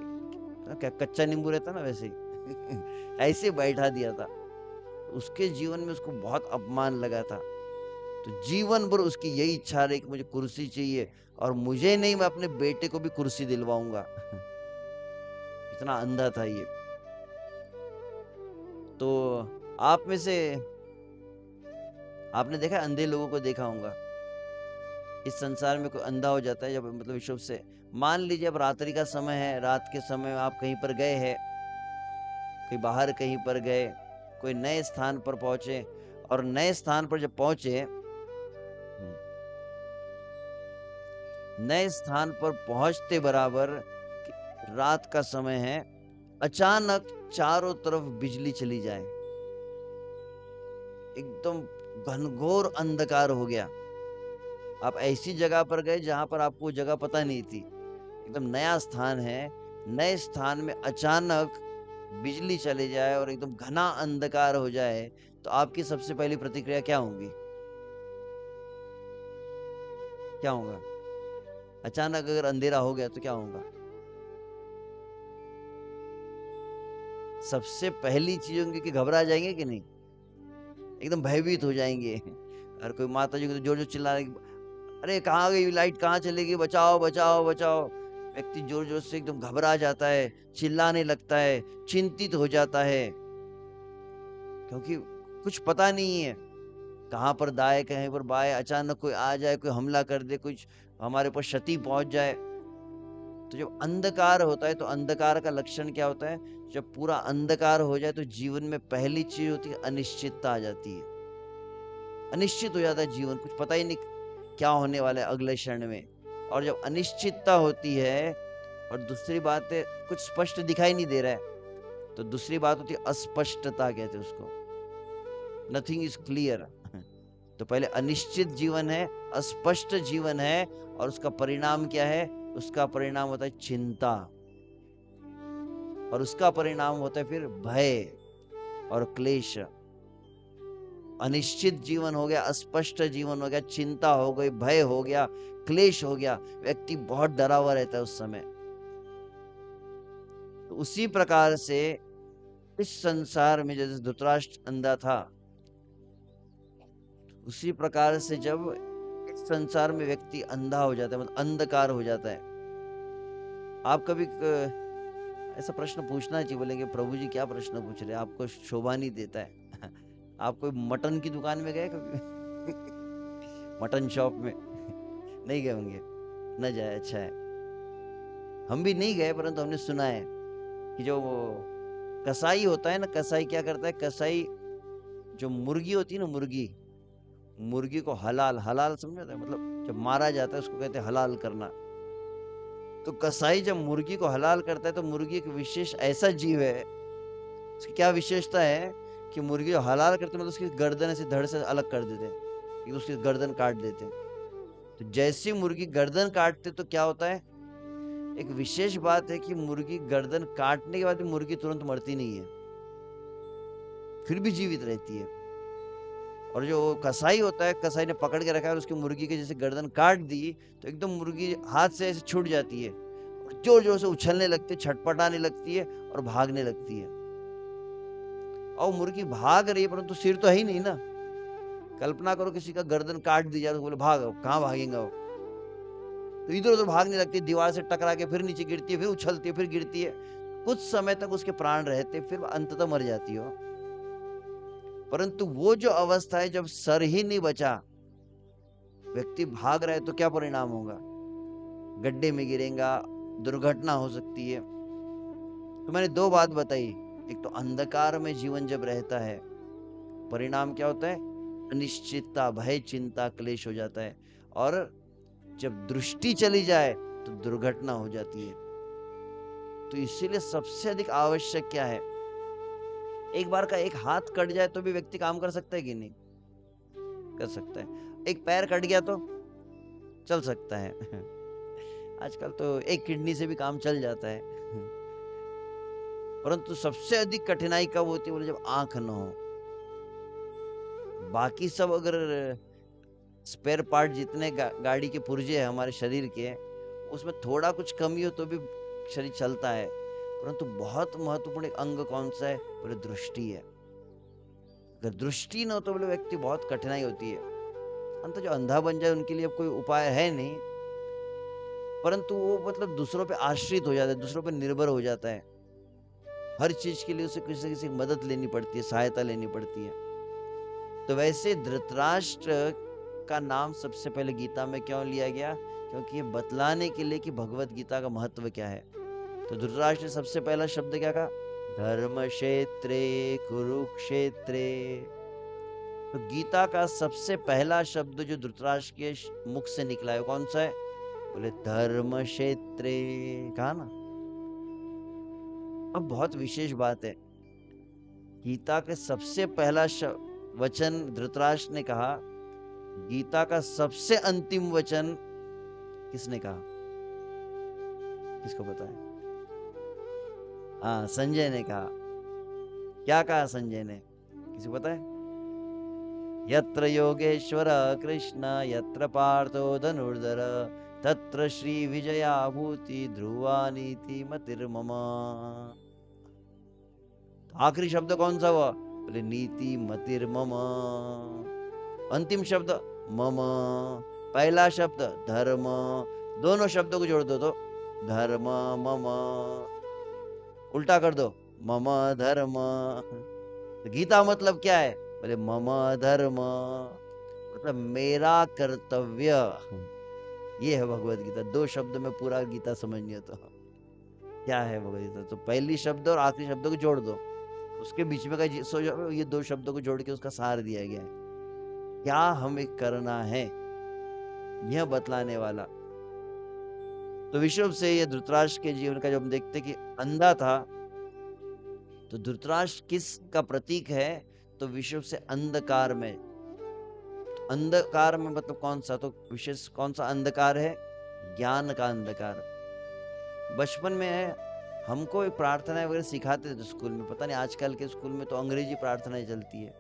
क्या कच्चा नींबू रहता ना वैसे ही ऐसे बैठा दिया था। उसके जीवन में उसको बहुत अपमान लगा था, तो जीवन भर उसकी यही इच्छा रही कि मुझे कुर्सी चाहिए, और मुझे नहीं, मैं अपने बेटे को भी कुर्सी दिलवाऊंगा। इतना अंधा था ये। तो आप में से आपने देखा, अंधे लोगों को देखा होगा। इस संसार में कोई अंधा हो जाता है जब, मतलब विश्व से, मान लीजिए अब रात्रि का समय है, रात के समय आप कहीं पर गए हैं, कहीं बाहर कहीं पर गए, कोई नए स्थान पर पहुंचे, और नए स्थान पर जब पहुंचे, नए स्थान पर पहुंचते बराबर रात का समय है, अचानक चारों तरफ बिजली चली जाए, एकदम घनघोर अंधकार हो गया। आप ऐसी जगह पर गए जहां पर आपको जगह पता नहीं थी, एकदम नया स्थान है, नए स्थान में अचानक बिजली चले जाए और एकदम घना अंधकार हो जाए, तो आपकी सबसे पहली प्रतिक्रिया क्या होगी? क्या होगा? अचानक अगर अंधेरा हो गया तो क्या होगा? सबसे पहली चीज होंगी कि घबरा जाएंगे कि नहीं, एकदम भयभीत हो जाएंगे। और कोई माता जी को तो जोर जोर चिल्ला रही, अरे कहाँ गई लाइट, कहाँ चलेगी, बचाओ बचाओ बचाओ। व्यक्ति जोर जोर से एकदम घबरा जाता है, चिल्लाने लगता है, चिंतित हो जाता है, क्योंकि कुछ पता नहीं है कहाँ पर दाएं कहीं पर बाएं, अचानक कोई आ जाए, कोई हमला कर दे, कुछ हमारे ऊपर क्षति पहुंच जाए। तो जब अंधकार होता है, तो अंधकार का लक्षण क्या होता है? जब पूरा अंधकार हो जाए तो जीवन में पहली चीज होती है अनिश्चितता आ जाती है। अनिश्चित हो जाता है जीवन, कुछ पता ही नहीं क्या होने वाला है अगले क्षण में। और जब अनिश्चितता होती है, और दूसरी बात है कुछ स्पष्ट दिखाई नहीं दे रहा है, तो दूसरी बात होती है अस्पष्टता, कहते हैं उसको, नथिंग इज क्लियर। तो पहले अनिश्चित जीवन है, अस्पष्ट जीवन है, और उसका परिणाम क्या है? उसका परिणाम होता है चिंता, और उसका परिणाम होता है फिर भय और क्लेश। अनिश्चित जीवन हो गया, अस्पष्ट जीवन हो गया, चिंता हो गई, भय हो गया, क्लेश हो गया, व्यक्ति बहुत डरा हुआ रहता है उस समय। तो उसी प्रकार से इस संसार में जैसे धृतराष्ट्र अंधा था, उसी प्रकार से जब इस संसार में व्यक्ति अंधा हो जाता है, मतलब अंधकार हो जाता है। आप कभी ऐसा प्रश्न पूछना चाहिए, बोलेंगे प्रभु जी क्या प्रश्न पूछ रहे हैं, आपको शोभा नहीं देता है। आप कोई मटन की दुकान में गए कभी? मटन शॉप में नहीं गए होंगे, न जाए, अच्छा है। हम भी नहीं गए, परंतु हमने सुना है कि जो कसाई होता है ना, कसाई क्या करता है, कसाई जो मुर्गी होती है ना, मुर्गी को हलाल, हलाल समझ में, मतलब जब मारा जाता है उसको कहते हैं हलाल करना। तो कसाई जब मुर्गी को हलाल करता है, तो मुर्गी एक विशेष ऐसा जीव है, उसकी क्या विशेषता है कि मुर्गी को हलाल करते मतलब उसकी गर्दन ऐसे धड़ से अलग कर देते हैं, उसकी गर्दन काट देते हैं। तो जैसी मुर्गी गर्दन काटते तो क्या होता है, एक विशेष बात है कि मुर्गी गर्दन काटने के बाद भी मुर्गी तुरंत मरती नहीं है, फिर भी जीवित रहती है। और जो कसाई होता है, कसाई ने पकड़ के रखा है और उसकी मुर्गी के जैसे गर्दन काट दी, तो एकदम मुर्गी हाथ से ऐसे छूट जाती है, और जोर जोर से उछलने लगती है, छटपटाने लगती है और भागने लगती है। और मुर्गी भाग रही है, परंतु सिर तो है ही नहीं ना। कल्पना करो किसी का गर्दन काट दी जाए तो बोले भागो, कहाँ भागेंगे वो? तो इधर उधर भागने लगती है, दीवार से टकरा के फिर नीचे गिरती है, फिर उछलती है, फिर गिरती है। कुछ समय तक उसके प्राण रहते, फिर अंततः मर जाती हो। परंतु वो जो अवस्था है जब सर ही नहीं बचा, व्यक्ति भाग रहा है, तो क्या परिणाम होगा? गड्ढे में गिरेगा, दुर्घटना हो सकती है। तो मैंने दो बात बताई, एक तो अंधकार में जीवन जब रहता है, परिणाम क्या होता है? अनिश्चितता, भय, चिंता, क्लेश हो जाता है। और जब दृष्टि चली जाए तो दुर्घटना हो जाती है। तो इसीलिए सबसे अधिक आवश्यक क्या है? एक बार का एक हाथ कट जाए तो भी व्यक्ति काम कर सकता है कि नहीं? कर सकता है। एक पैर कट गया तो चल सकता है। आजकल तो एक किडनी से भी काम चल जाता है। परंतु सबसे अधिक कठिनाई कब होती है? बोले जब आंख न हो। बाकी सब अगर स्पेयर पार्ट जितने गाड़ी के पुर्जे हैं हमारे शरीर के, उसमें थोड़ा कुछ कमी हो तो भी शरीर चलता है। परंतु बहुत महत्वपूर्ण एक अंग कौन सा है? बोले दृष्टि है। अगर दृष्टि न हो तो बोले व्यक्ति बहुत कठिनाई होती है। अंत जो अंधा बन जाए उनके लिए अब कोई उपाय है नहीं, परंतु वो मतलब दूसरों पे आश्रित हो जाता है, दूसरों पे निर्भर हो जाता है। हर चीज के लिए उसे किसी किसी मदद लेनी पड़ती है, सहायता लेनी पड़ती है। तो वैसे धृतराष्ट्र का नाम सबसे पहले गीता में क्यों लिया गया? क्योंकि ये बतलाने के लिए कि भगवत गीता का महत्व क्या है। तो धृतराष्ट्र ने सबसे पहला शब्द क्या कहा? धर्म क्षेत्रे कुरुक्षेत्रे। तो गीता का सबसे पहला शब्द जो धृतराष्ट्र के मुख से निकला है कौन सा है? बोले धर्म क्षेत्रे, कहा ना। अब बहुत विशेष बात है, गीता के सबसे पहला वचन धृतराष्ट्र ने कहा, गीता का सबसे अंतिम वचन किसने कहा? किसको पता है? हाँ, संजय ने कहा। क्या कहा संजय ने? किसी को पता है? यत्र योगेश्वर कृष्ण यत्र पार्थो धनुर्धर तत्र श्री विजया भूति ध्रुवा नीति मतिर्मम। आखिरी शब्द कौन सा हुआ? बोले नीति मतिर्मम। अंतिम शब्द मम, पहला शब्द धर्म। दोनों शब्दों को जोड़ दो तो धर्म मम, उल्टा कर दो मम धर्म। तो गीता मतलब क्या है? बोले मम धर्म, मतलब मेरा कर्तव्य। ये है भगवत गीता। दो शब्द में पूरा गीता समझनी हो तो क्या है भगवत गीता? तो पहली शब्द और आखिरी शब्द को जोड़ दो, उसके बीच में का ये दो शब्दों को जोड़ के उसका सार दिया गया है। क्या हमें करना है, यह बतलाने वाला। तो विषुव से ये धृतराष्ट्र के जीवन का जब हम देखते कि अंधा था, तो धृतराष्ट्र किस का प्रतीक है, तो विषुव से अंधकार में। तो अंधकार में मतलब कौन सा, तो विशेष कौन सा अंधकार है, ज्ञान का अंधकार। बचपन में हमको एक प्रार्थना वगैरह सिखाते थे स्कूल में, पता नहीं आजकल के स्कूल में तो अंग्रेजी प्रार्थनाएं चलती है।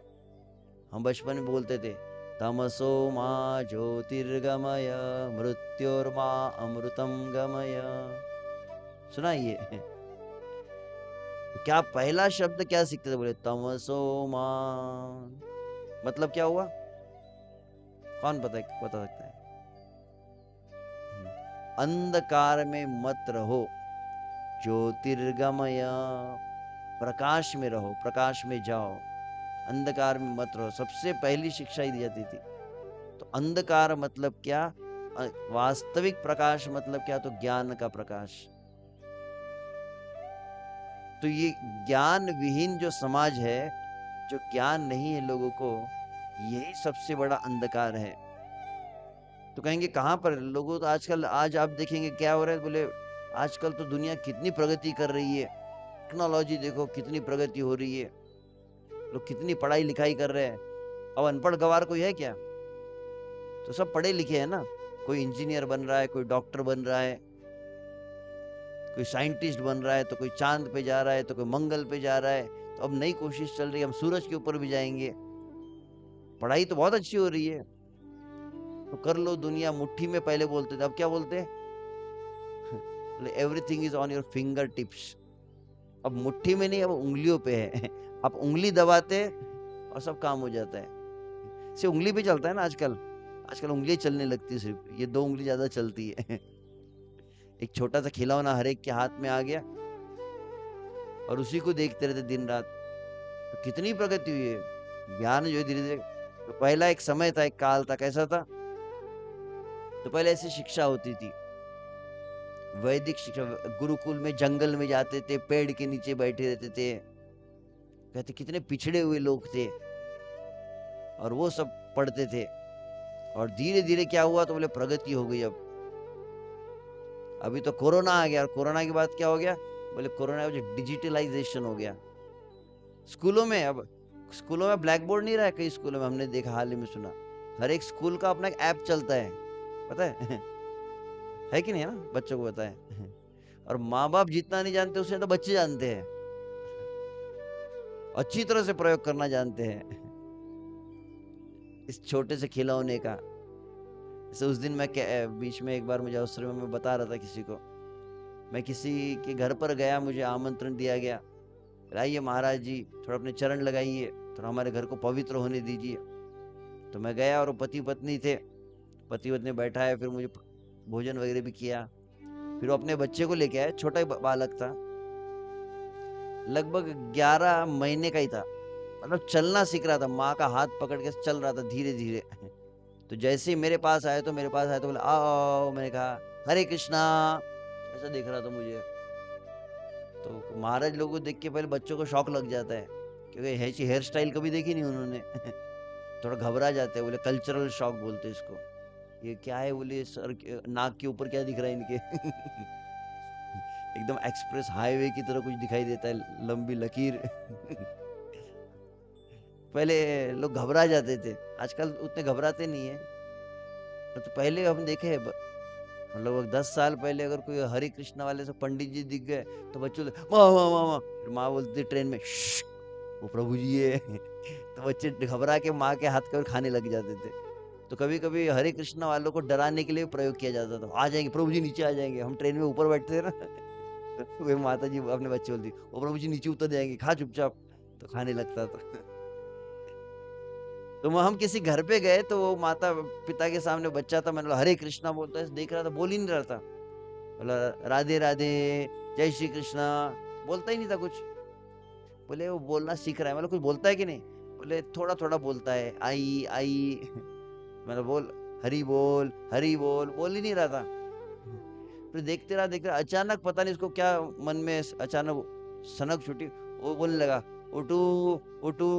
हम बचपन में बोलते थे, तमसो माँ ज्योतिर्गमय मृत्योर्मा अमृतम गमय। सुना ये? क्या पहला शब्द क्या सीखते थे, बोले तमसो माँ, मतलब क्या हुआ, कौन बता सकता है? अंधकार में मत रहो, ज्योतिर्गमय, प्रकाश में रहो, प्रकाश में जाओ, अंधकार में मत रहो। सबसे पहली शिक्षा ही दी जाती थी। तो अंधकार मतलब क्या, वास्तविक प्रकाश मतलब क्या, तो ज्ञान का प्रकाश। तो ये ज्ञान विहीन जो समाज है, जो ज्ञान नहीं है लोगों को, यही सबसे बड़ा अंधकार है। तो कहेंगे कहां पर लोगों, तो आजकल आज आप देखेंगे क्या हो रहा है, बोले आजकल तो दुनिया कितनी प्रगति कर रही है, टेक्नोलॉजी देखो कितनी प्रगति हो रही है, लोग कितनी पढ़ाई लिखाई कर रहे हैं। अब अनपढ़ गवार कोई है क्या? तो सब पढ़े लिखे हैं ना, कोई इंजीनियर बन रहा है, कोई डॉक्टर बन रहा है, कोई साइंटिस्ट बन रहा है, तो कोई चांद पे जा रहा है, तो कोई मंगल पे जा रहा है। तो अब नई कोशिश चल रही है, हम सूरज के ऊपर भी जाएंगे। पढ़ाई तो बहुत अच्छी हो रही है, तो कर लो दुनिया मुट्ठी में, पहले बोलते थे, अब क्या बोलते हैं, everything is on your finger tips. अब मुट्ठी में नहीं, अब उंगलियों पे है। आप उंगली दबाते और सब काम हो जाता है। सिर्फ उंगली पे चलता है ना आजकल, आजकल उंगली चलने लगती है, सिर्फ ये 2 उंगली ज्यादा चलती है। एक छोटा सा खिलौना हर एक के हाथ में आ गया और उसी को देखते रहते दिन रात। तो कितनी प्रगति हुई है, ज्ञान जो है धीरे धीरे। तो पहला एक समय था, एक काल था, कैसा था, तो पहले ऐसी शिक्षा होती थी, वैदिक शिक्षा। गुरुकुल में जंगल में जाते थे, पेड़ के नीचे बैठे रहते थे, कहते कितने पिछड़े हुए लोग थे, और वो सब पढ़ते थे। और धीरे धीरे क्या हुआ, तो बोले प्रगति हो गई। अब अभी तो कोरोना आ गया, और कोरोना के बाद क्या हो गया, बोले कोरोना में डिजिटलाइजेशन हो गया स्कूलों में। अब स्कूलों में ब्लैक बोर्ड नहीं रहा है, कई स्कूलों में हमने देखा, हाल ही में सुना, हर एक स्कूल का अपना एक ऐप चलता है, पता है? है कि नहीं, है ना, बच्चों को पता है। और माँ बाप जितना नहीं जानते उससे तो बच्चे जानते हैं, अच्छी तरह से प्रयोग करना जानते हैं इस छोटे से खिलौने का। जैसे उस दिन मैं बीच में एक बार मुझे अवसर में मैं बता रहा था किसी को, मैं किसी के घर पर गया, मुझे आमंत्रण दिया गया, आइए महाराज जी थोड़ा अपने चरण लगाइए, थोड़ा हमारे घर को पवित्र होने दीजिए। तो मैं गया और पति पत्नी थे, पति पत्नी बैठा है, फिर मुझे भोजन वगैरह भी किया। फिर वो अपने बच्चे को लेके आए, छोटा बालक था, लगभग 11 महीने का ही था, मतलब चलना सीख रहा था, माँ का हाथ पकड़ के चल रहा था धीरे धीरे। तो जैसे ही मेरे पास आए तो बोला आओ, मैंने कहा हरे कृष्णा, ऐसा देख रहा था मुझे। तो महाराज लोगों को देख के पहले बच्चों को शौक लग जाता है, क्योंकि ऐसी हेयर स्टाइल कभी देखी नहीं उन्होंने। थोड़ा घबरा जाते हैं, बोले कल्चरल शॉक बोलते इसको। ये क्या है, बोले सर नाक के ऊपर क्या दिख रहा है इनके। एकदम एक्सप्रेस हाईवे की तरह कुछ दिखाई देता है, लंबी लकीर। पहले लोग घबरा जाते थे, आजकल उतने घबराते नहीं है। तो पहले हम देखे, लगभग 10 साल पहले अगर कोई हरे कृष्णा वाले से पंडित जी दिख गए तो बच्चों माँ माँ माँ माँ, माँ बोलती ट्रेन में वो प्रभु जी है। तो बच्चे घबरा के माँ के हाथ का खाने लग जाते थे। तो कभी कभी हरे कृष्णा वालों को डराने के लिए प्रयोग किया जाता था, आ जाएंगे प्रभु जी, नीचे आ जाएंगे। हम ट्रेन में ऊपर बैठते थे ना, वे माता जी अपने बच्चे बोलती, वो प्रभु जी नीचे उतर जाएंगे, खा चुपचाप। तो खाने लगता था। तो हम किसी घर पे गए, तो वो माता पिता के सामने बच्चा था, मैंने बोला हरे कृष्णा बोलता है, देख रहा था, बोल ही नहीं रहा था, बोला राधे राधे जय श्री कृष्णा, बोलता ही नहीं था कुछ। बोले वो बोलना सीख रहा है, मतलब कुछ बोलता है कि नहीं, बोले थोड़ा थोड़ा बोलता है, आई आई। मतलब बोल हरी बोल, बोल ही नहीं रहा था। फिर देखते रहा, अचानक पता नहीं इसको क्या मन में अचानक सनक छूटी, वो बोलने लगा उठू उठू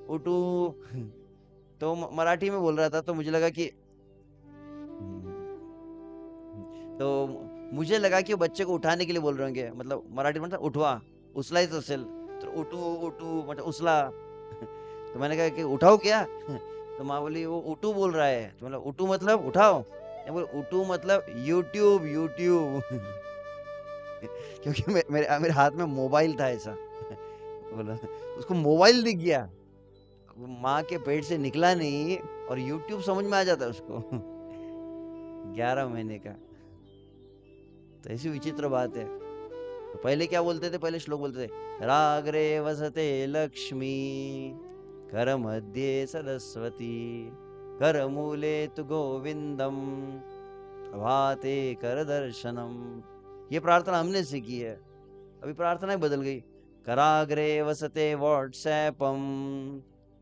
उठू। तो मराठी में बोल रहा था, तो मुझे लगा कि तो मुझे लगा कि वो बच्चे को उठाने के लिए बोल रहे होंगे, मतलब मराठी में मतलब उठवा, उचलायचं असेल तो उठू उठू मतलब उचला। तो मैंने कहा कि उठाओ क्या? तो माँ बोली वो उठू बोल रहा है, तो मतलब उठू मतलब उठाओ, मैं बोल उठू मतलब यूट्यूब यूट्यूब। क्योंकि मेरे मेरे हाथ में मोबाइल था ऐसा। बोला, उसको मोबाइल दिख गया, वो माँ के पेट से निकला नहीं और यूट्यूब समझ में आ जाता है उसको। 11 महीने का। तो ऐसी विचित्र बात है। तो पहले क्या बोलते थे, पहले श्लोक बोलते थे, राग्रे वसते लक्ष्मी, कर मध्ये सरस्वती, कर मूले तु गोविंदम, प्रभाते कर दर्शनम। ये प्रार्थना हमने सीखी है, अभी प्रार्थना ही बदल गई। कराग्रे वसते व्हाट्सएपम,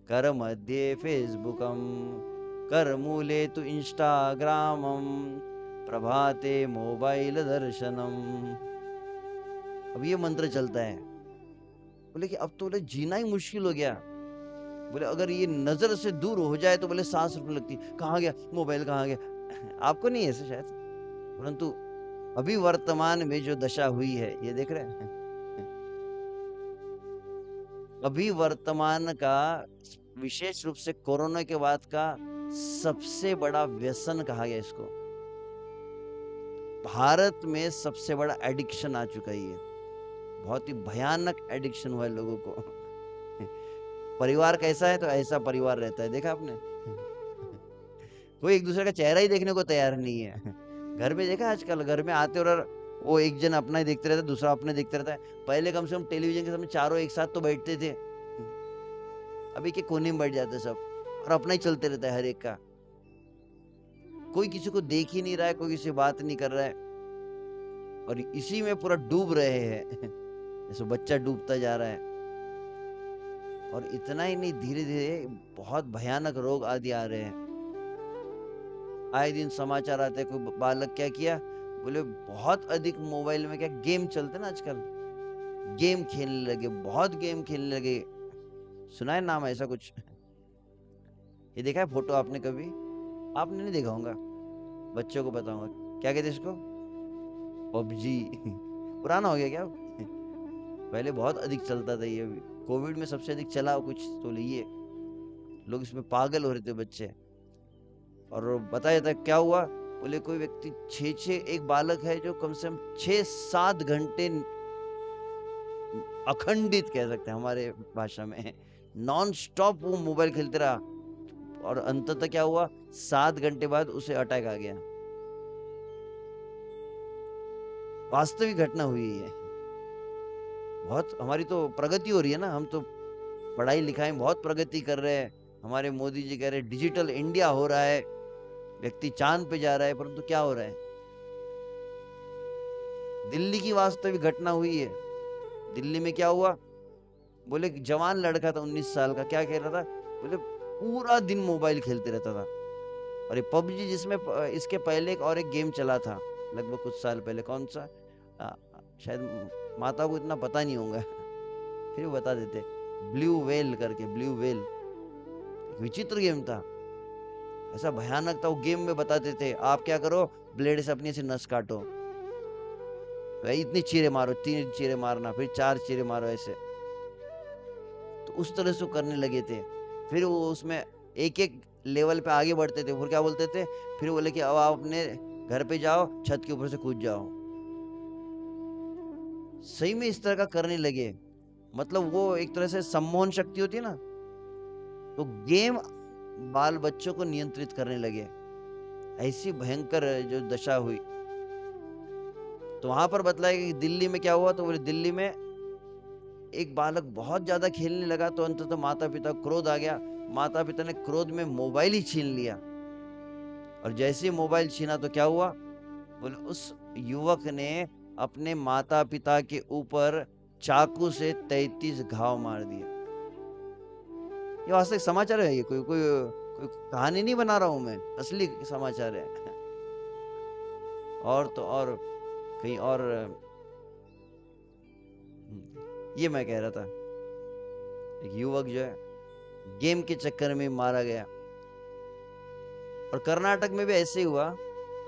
कर मध्ये फेसबुकम, कर मूले तु इंस्टाग्रामम, प्रभाते मोबाइल दर्शनम। अब ये मंत्र चलता है। बोले कि अब तो बोले जीना ही मुश्किल हो गया। बोले अगर ये नजर से दूर हो जाए तो बोले सांस रुकने लगती, कहाँ गया मोबाइल, कहाँ गया। आपको नहीं है ऐसे शायद, परंतु अभी वर्तमान में जो दशा हुई है ये देख रहे हैं। अभी वर्तमान का, विशेष रूप से कोरोना के बाद का सबसे बड़ा व्यसन कहा गया इसको। भारत में सबसे बड़ा एडिक्शन आ चुका है ये, बहुत ही भयानक एडिक्शन हुआ है लोगों को। परिवार कैसा है तो ऐसा परिवार रहता है, देखा आपने? कोई एक दूसरे का चेहरा ही देखने को तैयार नहीं है। घर में देखा आजकल, घर में आते और वो एक जन अपना ही देखते रहता है, दूसरा अपने देखते रहता है। पहले कम से कम टेलीविजन के सामने चारों एक साथ तो बैठते थे, अभी के कोने में बैठ जाते सब और अपना ही चलते रहता है हर एक का। कोई किसी को देख ही नहीं रहा है, कोई किसी से बात नहीं कर रहा है, और इसी में पूरा डूब रहे हैं। जैसे बच्चा डूबता जा रहा है। और इतना ही नहीं, धीरे धीरे बहुत भयानक रोग आदि आ रहे हैं। आए दिन समाचार आते हैं, कोई बालक क्या किया, बोले बहुत अधिक मोबाइल में क्या गेम चलते ना आजकल, गेम खेलने लगे, बहुत गेम खेलने लगे। सुना है नाम ऐसा कुछ? ये देखा है फोटो आपने कभी? आपने नहीं देखा होगा, बच्चों को बताऊंगा क्या कहते हैं इसको, पबजी। पुराना हो गया क्या? पहले बहुत अधिक चलता था ये। कोविड में सबसे अधिक चला कुछ तो ये, लोग इसमें पागल हो रहे थे बच्चे। और बताया था क्या हुआ, बोले कोई व्यक्ति एक बालक है जो कम से कम 6-7 घंटे अखंडित कह सकते हैं हमारे भाषा में, नॉन स्टॉप वो मोबाइल खेलते रहा। और अंततः क्या हुआ, 7 घंटे बाद उसे अटैक आ गया। वास्तविक घटना हुई है। बहुत हमारी तो प्रगति हो रही है ना, हम तो पढ़ाई लिखाई में बहुत प्रगति कर रहे हैं। हमारे मोदी जी कह रहे हैं डिजिटल इंडिया हो रहा है, व्यक्ति चांद पे जा रहा है, परंतु क्या हो रहा है? दिल्ली की वास्तविक घटना हुई है। दिल्ली में क्या हुआ, बोले जवान लड़का था 19 साल का, क्या कह रहा था, बोले पूरा दिन मोबाइल खेलते रहता था। और ये पबजी, जिसमें इसके पहले और एक गेम चला था लगभग कुछ साल पहले, कौन सा, शायद माता को इतना पता नहीं होगा, फिर वो बता देते, ब्लू वेल करके, ब्लू वेल, विचित्र गेम था, ऐसा भयानक था। वो गेम में बताते थे आप क्या करो, ब्लेड से अपनी से नस काटो, भाई इतनी चीरे मारो, 3 चीरे मारना, फिर 4 चीरे मारो, ऐसे। तो उस तरह से करने लगे थे। फिर वो उसमें एक एक लेवल पे आगे बढ़ते थे, फिर क्या बोलते थे, फिर बोले कि अब आप अपने घर पे जाओ, छत के ऊपर से कूद जाओ। सही में इस तरह का करने लगे, मतलब वो एक तरह से सम्मोहन शक्ति होती है ना, तो गेम बाल बच्चों को नियंत्रित करने लगे। ऐसी भयंकर जो दशा हुई। तो वहां पर बतलाया कि दिल्ली में क्या हुआ, तो बोले दिल्ली में एक बालक बहुत ज्यादा खेलने लगा, तो अंततः माता पिता क्रोध आ गया, माता पिता ने क्रोध में मोबाइल ही छीन लिया। और जैसे ही मोबाइल छीना तो क्या हुआ, बोले उस युवक ने अपने माता पिता के ऊपर चाकू से 33 घाव मार दिए। ये वास्तविक समाचार है, ये कोई कोई कोई कहानी नहीं बना रहा हूं मैं, असली समाचार है। और तो और कहीं और, ये मैं कह रहा था, एक युवक जो है गेम के चक्कर में मारा गया। और कर्नाटक में भी ऐसे ही हुआ,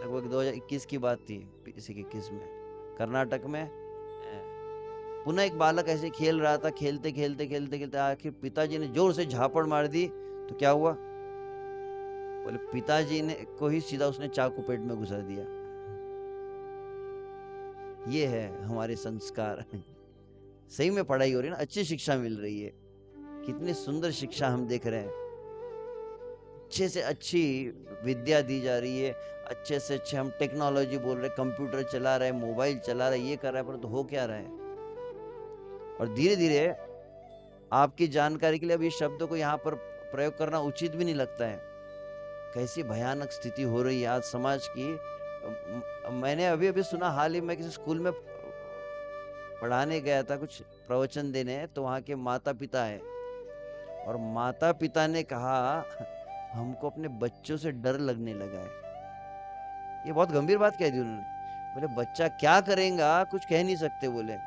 लगभग 2021 की बात थी, इसी के 21 में कर्नाटक में पुनः एक बालक ऐसे खेल रहा था, खेलते खेलते खेलते खेलते आखिर पिताजी ने जोर से झापड़ मार दी, तो क्या हुआ, बोले पिताजी ने को ही सीधा उसने चाकू पेट में घुसा दिया। ये है हमारे संस्कार। सही में पढ़ाई हो रही है ना, अच्छी शिक्षा मिल रही है, कितनी सुंदर शिक्षा हम देख रहे हैं, अच्छे से अच्छी विद्या दी जा रही है, अच्छे से अच्छे हम टेक्नोलॉजी बोल रहे, कंप्यूटर चला रहे, मोबाइल चला रहे, ये कर रहा है, पर तो हो क्या रहा है। और धीरे धीरे आपकी जानकारी के लिए अब ये शब्द को यहाँ पर प्रयोग करना उचित भी नहीं लगता है। कैसी भयानक स्थिति हो रही है आज समाज की। मैंने अभी अभी सुना, हाल ही में किसी स्कूल में पढ़ाने गया था, कुछ प्रवचन देने, तो वहाँ के माता पिता है, और माता पिता ने कहा हमको अपने बच्चों से डर लगने लगा है। ये बहुत गंभीर बात कह दी उन्होंने। बोले बच्चा क्या करेगा कुछ कह नहीं सकते। बोले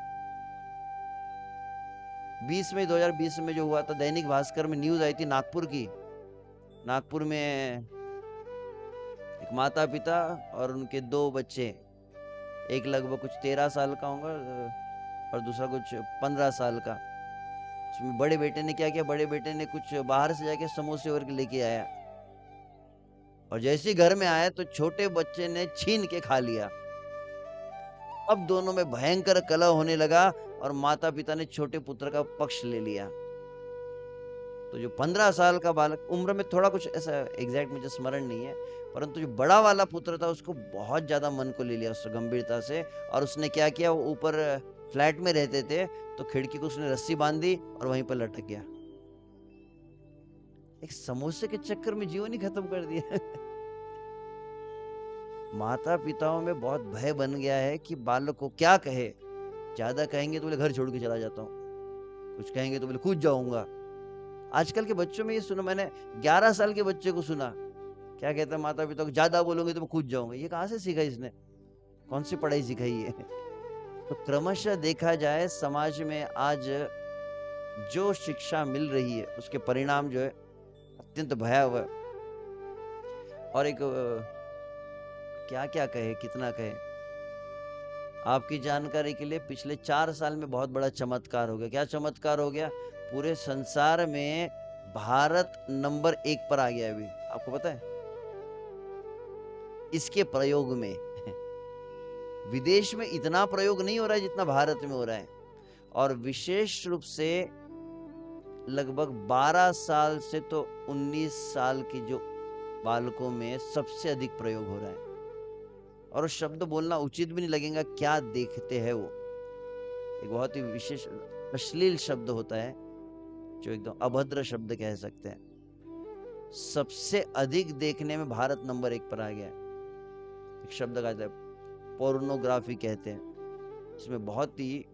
2020 में जो हुआ था, दैनिक भास्कर में न्यूज आई थी नागपुर की। नागपुर में एक माता पिता और उनके 2 बच्चे, एक लगभग कुछ 13 साल का होगा और दूसरा कुछ 15 साल का। उसमें बड़े बेटे ने क्या किया, बड़े बेटे ने कुछ बाहर से जाके समोसे और लेके आया, और जैसे ही घर में आया तो छोटे बच्चे ने छीन के खा लिया। अब दोनों में भयंकर कलह होने लगा और माता पिता ने छोटे पुत्र का पक्ष ले लिया। तो जो 15 साल का बालक, उम्र में थोड़ा कुछ ऐसा एग्जैक्ट मुझे स्मरण नहीं है, परंतु जो बड़ा वाला पुत्र था उसको बहुत ज्यादा मन को ले लिया उस गंभीरता से, और उसने क्या किया, वो ऊपर फ्लैट में रहते थे तो खिड़की को उसने रस्सी बांध दी और वहीं पर लटक गया। एक समोसे के चक्कर में जीवन ही खत्म कर दिया। माता पिताओं में बहुत भय बन गया है कि बालक को क्या कहे। ज्यादा कहेंगे तो बोले घर छोड़ के चला जाता हूँ, कुछ कहेंगे तो बोले कूद जाऊंगा। आजकल के बच्चों में ये सुना मैंने, 11 साल के बच्चे को सुना, क्या कहता है माता पिता को, ज्यादा बोलोगे तो मैं कूद जाऊंगा। ये कहां से सीखा इसने, कौन सी पढ़ाई सिखाई है। तो क्रमशः देखा जाए समाज में आज जो शिक्षा मिल रही है उसके परिणाम जो है अत्यंत भयावह। और एक क्या क्या कहे, कितना कहे, आपकी जानकारी के लिए पिछले 4 साल में बहुत बड़ा चमत्कार हो गया। क्या चमत्कार हो गया, पूरे संसार में भारत नंबर 1 पर आ गया। अभी आपको पता है, इसके प्रयोग में विदेश में इतना प्रयोग नहीं हो रहा है जितना भारत में हो रहा है। और विशेष रूप से लगभग 12 साल से तो 19 साल की जो बालकों में सबसे अधिक प्रयोग हो रहा है। और शब्द बोलना उचित भी नहीं लगेगा, क्या देखते हैं वो, एक बहुत ही विशेष अश्लील शब्द होता है जो एकदम अभद्र शब्द कह सकते हैं। सबसे अधिक देखने में भारत नंबर 1 पर आ गया है। एक शब्द कहते हैं पोर्नोग्राफी कहते हैं, इसमें बहुत ही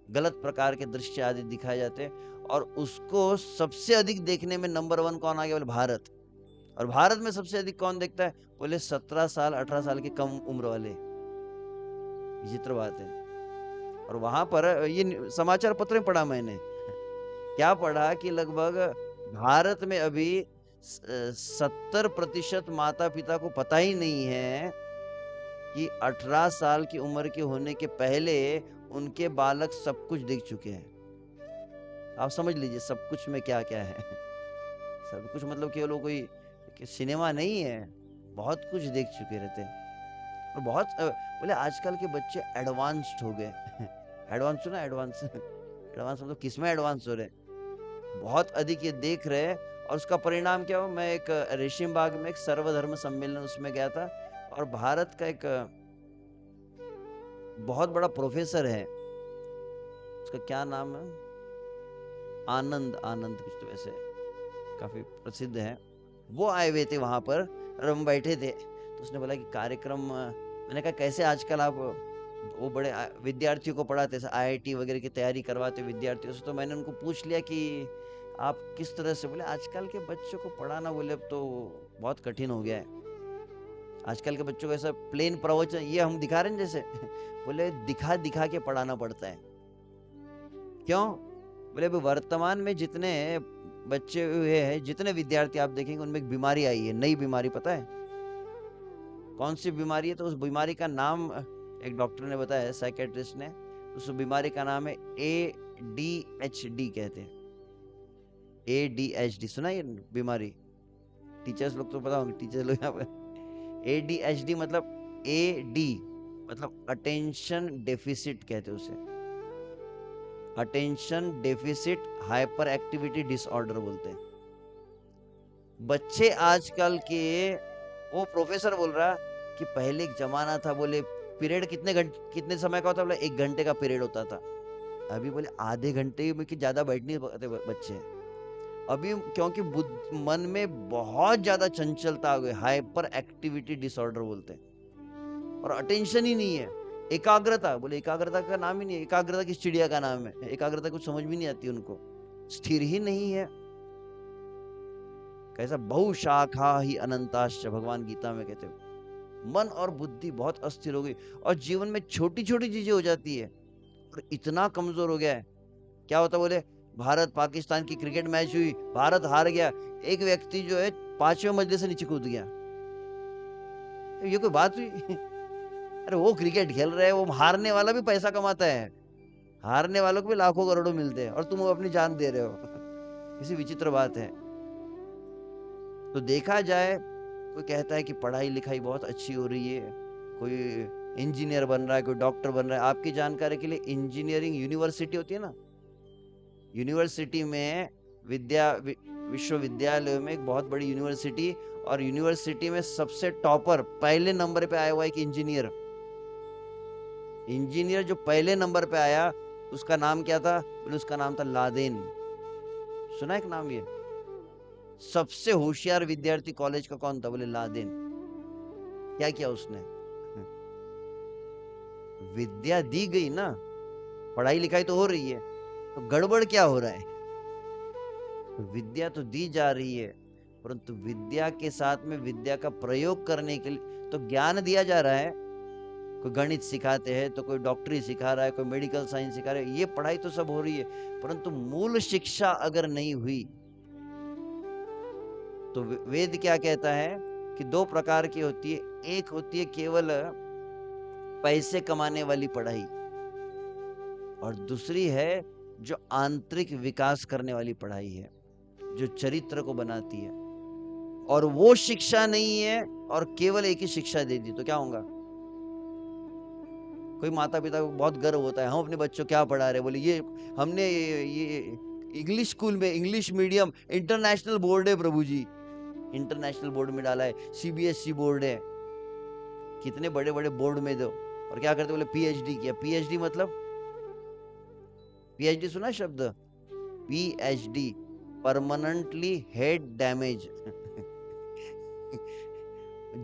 गलत प्रकार के दृश्य आदि दिखाए जाते हैं, और उसको सबसे अधिक देखने में नंबर 1 कौन आ गया, बोले भारत। और भारत में सबसे अधिक कौन देखता है, बोले 17 साल 18 साल के कम उम्र वाले। विचित्र बात है। और वहां पर ये समाचार पत्र में पढ़ा मैंने, क्या पढ़ा कि लगभग भारत में अभी 70% माता पिता को पता ही नहीं है कि 18 साल की उम्र के होने के पहले उनके बालक सब कुछ देख चुके हैं। आप समझ लीजिए सब कुछ में क्या क्या है। सब कुछ मतलब केवल कोई सिनेमा नहीं है, बहुत कुछ देख चुके रहते हैं। और बहुत बोले आजकल के बच्चे एडवांस्ड हो गए। एडवांस सुना, एडवांस एडवांस मतलब किसमें एडवांस हो रहे, बहुत अधिक ये देख रहे हैं। और उसका परिणाम क्या हो, मैं एक रेशिम बाग में एक सर्वधर्म सम्मेलन उसमें गया था, और भारत का एक बहुत बड़ा प्रोफेसर है, उसका क्या नाम है, आनंद कुछ तो ऐसे काफी प्रसिद्ध है, वो आए हुए थे वहां पर और हम बैठे थे। तो उसने बोला कि कार्यक्रम, मैंने कहा कैसे आजकल आप वो बड़े विद्यार्थियों को पढ़ाते, IIT वगैरह की तैयारी करवाते विद्यार्थियों से। तो मैंने उनको पूछ लिया कि आप किस तरह से, बोले आजकल के बच्चों को पढ़ाना बोले अब तो बहुत कठिन हो गया है। आजकल के बच्चों को ऐसा प्लेन प्रवचन ये हम दिखा रहे हैं जैसे, बोले दिखा दिखा के पढ़ाना पड़ता है। क्यों, बोले अभी वर्तमान में जितने बच्चे हुए हैं, जितने विद्यार्थी आप देखेंगे उनमें एक बीमारी आई है, नई बीमारी, पता है कौन सी बीमारी है? तो उस बीमारी का नाम एक डॉक्टर ने बताया, साइकेट्रिस्ट ने, उस बीमारी का नाम है ADHD कहते हैं। ADHD सुना ये बीमारी? टीचर्स लोग तो पता होंगे, टीचर्स लोग यहाँ पर। ADHD मतलब AD मतलब अटेंशन डेफिसिट कहते हैं उसे, attention deficit hyper activity disorder बोलते हैं। बच्चे आजकल के, वो प्रोफेसर बोल रहा कि पहले एक जमाना था, बोले पीरियड कितने समय का होता, बोले 1 घंटे का पीरियड होता था। अभी बोले आधे घंटे में कि ज्यादा बैठ नहीं पाते बच्चे अभी, क्योंकि मन में बहुत ज्यादा चंचलता आ गई, हाइपर एक्टिविटी डिसऑर्डर बोलते हैं। और अटेंशन ही नहीं है, एकाग्रता, बोले एकाग्रता का नाम ही नहीं है। एकाग्रता किस चिड़िया का नाम है? एकाग्रता कुछ समझ भी नहीं आती उनको, स्थिर ही नहीं है। कैसा बहुशाखा ही अनंताश्च, भगवान गीता में कहते हो। मन और बुद्धि बहुत अस्थिर हो गई, और जीवन में छोटी छोटी चीजें हो जाती है, और इतना कमजोर हो गया है। क्या होता, बोले भारत पाकिस्तान की क्रिकेट मैच हुई, भारत हार गया, एक व्यक्ति जो है 5वें मंजिल से नीचे कूद गया। ये कोई बात हुई? अरे वो क्रिकेट खेल रहे हैं, वो हारने वाला भी पैसा कमाता है, हारने वालों को भी लाखों करोड़ों मिलते हैं, और तुम अपनी जान दे रहे हो। किसी विचित्र बात है। तो देखा जाए, कोई कहता है कि पढ़ाई लिखाई बहुत अच्छी हो रही है, कोई इंजीनियर बन रहा है, कोई डॉक्टर बन रहा है। आपकी जानकारी के लिए, इंजीनियरिंग यूनिवर्सिटी होती है ना, यूनिवर्सिटी में विश्वविद्यालय में एक बहुत बड़ी यूनिवर्सिटी, और यूनिवर्सिटी में सबसे टॉपर पहले नंबर पे आया हुआ एक इंजीनियर। इंजीनियर जो पहले नंबर पे आया, उसका नाम क्या था? उसका नाम था लादेन। सुना एक नाम ये? सबसे होशियार विद्यार्थी कॉलेज का कौन था? बोले लादेन। क्या किया उसने? विद्या दी गई ना, पढ़ाई लिखाई तो हो रही है, तो गड़बड़ क्या हो रहा है? विद्या तो दी जा रही है, परंतु विद्या के साथ में विद्या का प्रयोग करने के लिए तो ज्ञान दिया जा रहा है। कोई गणित सिखाते हैं, तो कोई डॉक्टरी सिखा रहा है, कोई मेडिकल साइंस सिखा रहा है, ये पढ़ाई तो सब हो रही है, परंतु मूल शिक्षा अगर नहीं हुई तो वेद क्या कहता है कि 2 प्रकार की होती है। एक होती है केवल पैसे कमाने वाली पढ़ाई, और दूसरी है जो आंतरिक विकास करने वाली पढ़ाई है, जो चरित्र को बनाती है। और वो शिक्षा नहीं है, और केवल एक ही शिक्षा दे दी तो क्या होगा? कोई माता पिता को बहुत गर्व होता है, हम अपने बच्चों क्या पढ़ा रहे, बोले ये हमने ये इंग्लिश स्कूल में, इंग्लिश मीडियम इंटरनेशनल बोर्ड है प्रभु जी, इंटरनेशनल बोर्ड में डाला है, CBSE बोर्ड है, कितने बड़े बड़े बोर्ड में दो, और क्या करते? बोले PhD किया। PhD मतलब, PhD सुना शब्द? PhD permanently head damage.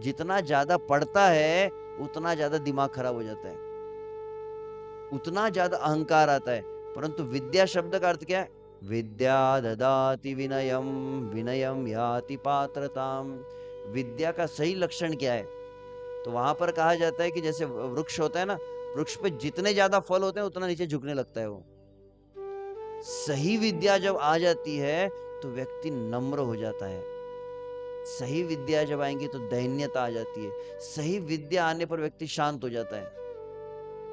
जितना ज्यादा पढ़ता है उतना ज्यादा दिमाग खराब हो जाता है, उतना ज्यादा अहंकार आता है। परंतु विद्या शब्द का अर्थ क्या है? विद्या ददाति विनयम, विनयम याति पात्रताम। विद्या का सही लक्षण क्या है? तो वहां पर कहा जाता है कि जैसे वृक्ष होता है ना, वृक्ष पे जितने ज्यादा फल होते हैं उतना नीचे झुकने लगता है वो। सही विद्या जब आ जाती है तो व्यक्ति नम्र हो जाता है। सही विद्या जब आएंगी तो दैन्यता आ जाती है। सही विद्या आने पर व्यक्ति शांत हो जाता है।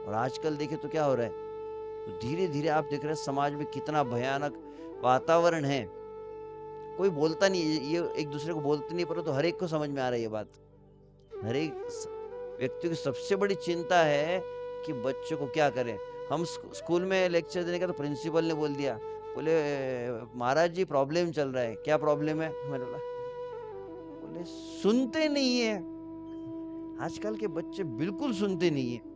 और आजकल देखे तो क्या हो रहा है, तो धीरे धीरे आप देख रहे हैं समाज में कितना भयानक वातावरण है। कोई बोलता नहीं, ये एक दूसरे को बोलते नहीं, पर तो हर एक को समझ में आ रहा है ये बात। हर एक व्यक्ति की सबसे बड़ी चिंता है कि बच्चों को क्या करें। हम स्कूल में लेक्चर देने का, तो प्रिंसिपल ने बोल दिया, बोले महाराज जी प्रॉब्लम चल रहा है। क्या प्रॉब्लम है? मैंने बोला, बोले सुनते नहीं है। आजकल के बच्चे बिल्कुल सुनते नहीं है।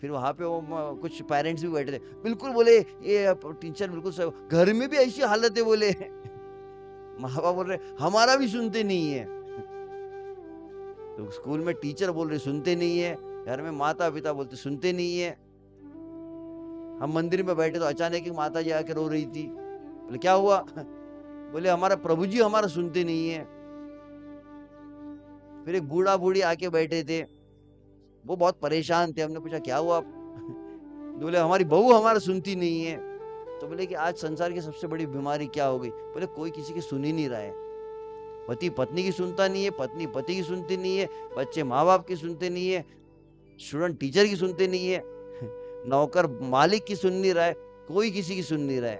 फिर वहां पे वो कुछ पेरेंट्स भी बैठे थे, बिल्कुल बोले ये टीचर बिल्कुल सब, घर में भी ऐसी हालत है, बोले माँ बाप बोल रहे हमारा भी सुनते नहीं है। तो स्कूल में टीचर बोल रहे सुनते नहीं है, घर में माता पिता बोलते सुनते नहीं है। हम मंदिर में बैठे तो अचानक एक माता जी आके रो रही थी, बोले क्या हुआ? बोले हमारा प्रभु जी हमारा सुनते नहीं है। फिर एक बूढ़ा बूढ़ी आके बैठे थे, वो बहुत परेशान थे। हमने पूछा क्या हुआ? बोले हमारी बहू हमारा सुनती नहीं है। तो बोले कि आज संसार की सबसे बड़ी बीमारी क्या हो गई? बोले कोई किसी की सुन ही नहीं रहा है। पति पत्नी की सुनता नहीं है, पत्नी पति की सुनती नहीं है, बच्चे माँ बाप की सुनते नहीं है, स्टूडेंट टीचर की सुनते नहीं है, नौकर मालिक की सुन नहीं रहा है, कोई किसी की सुन नहीं रहा है।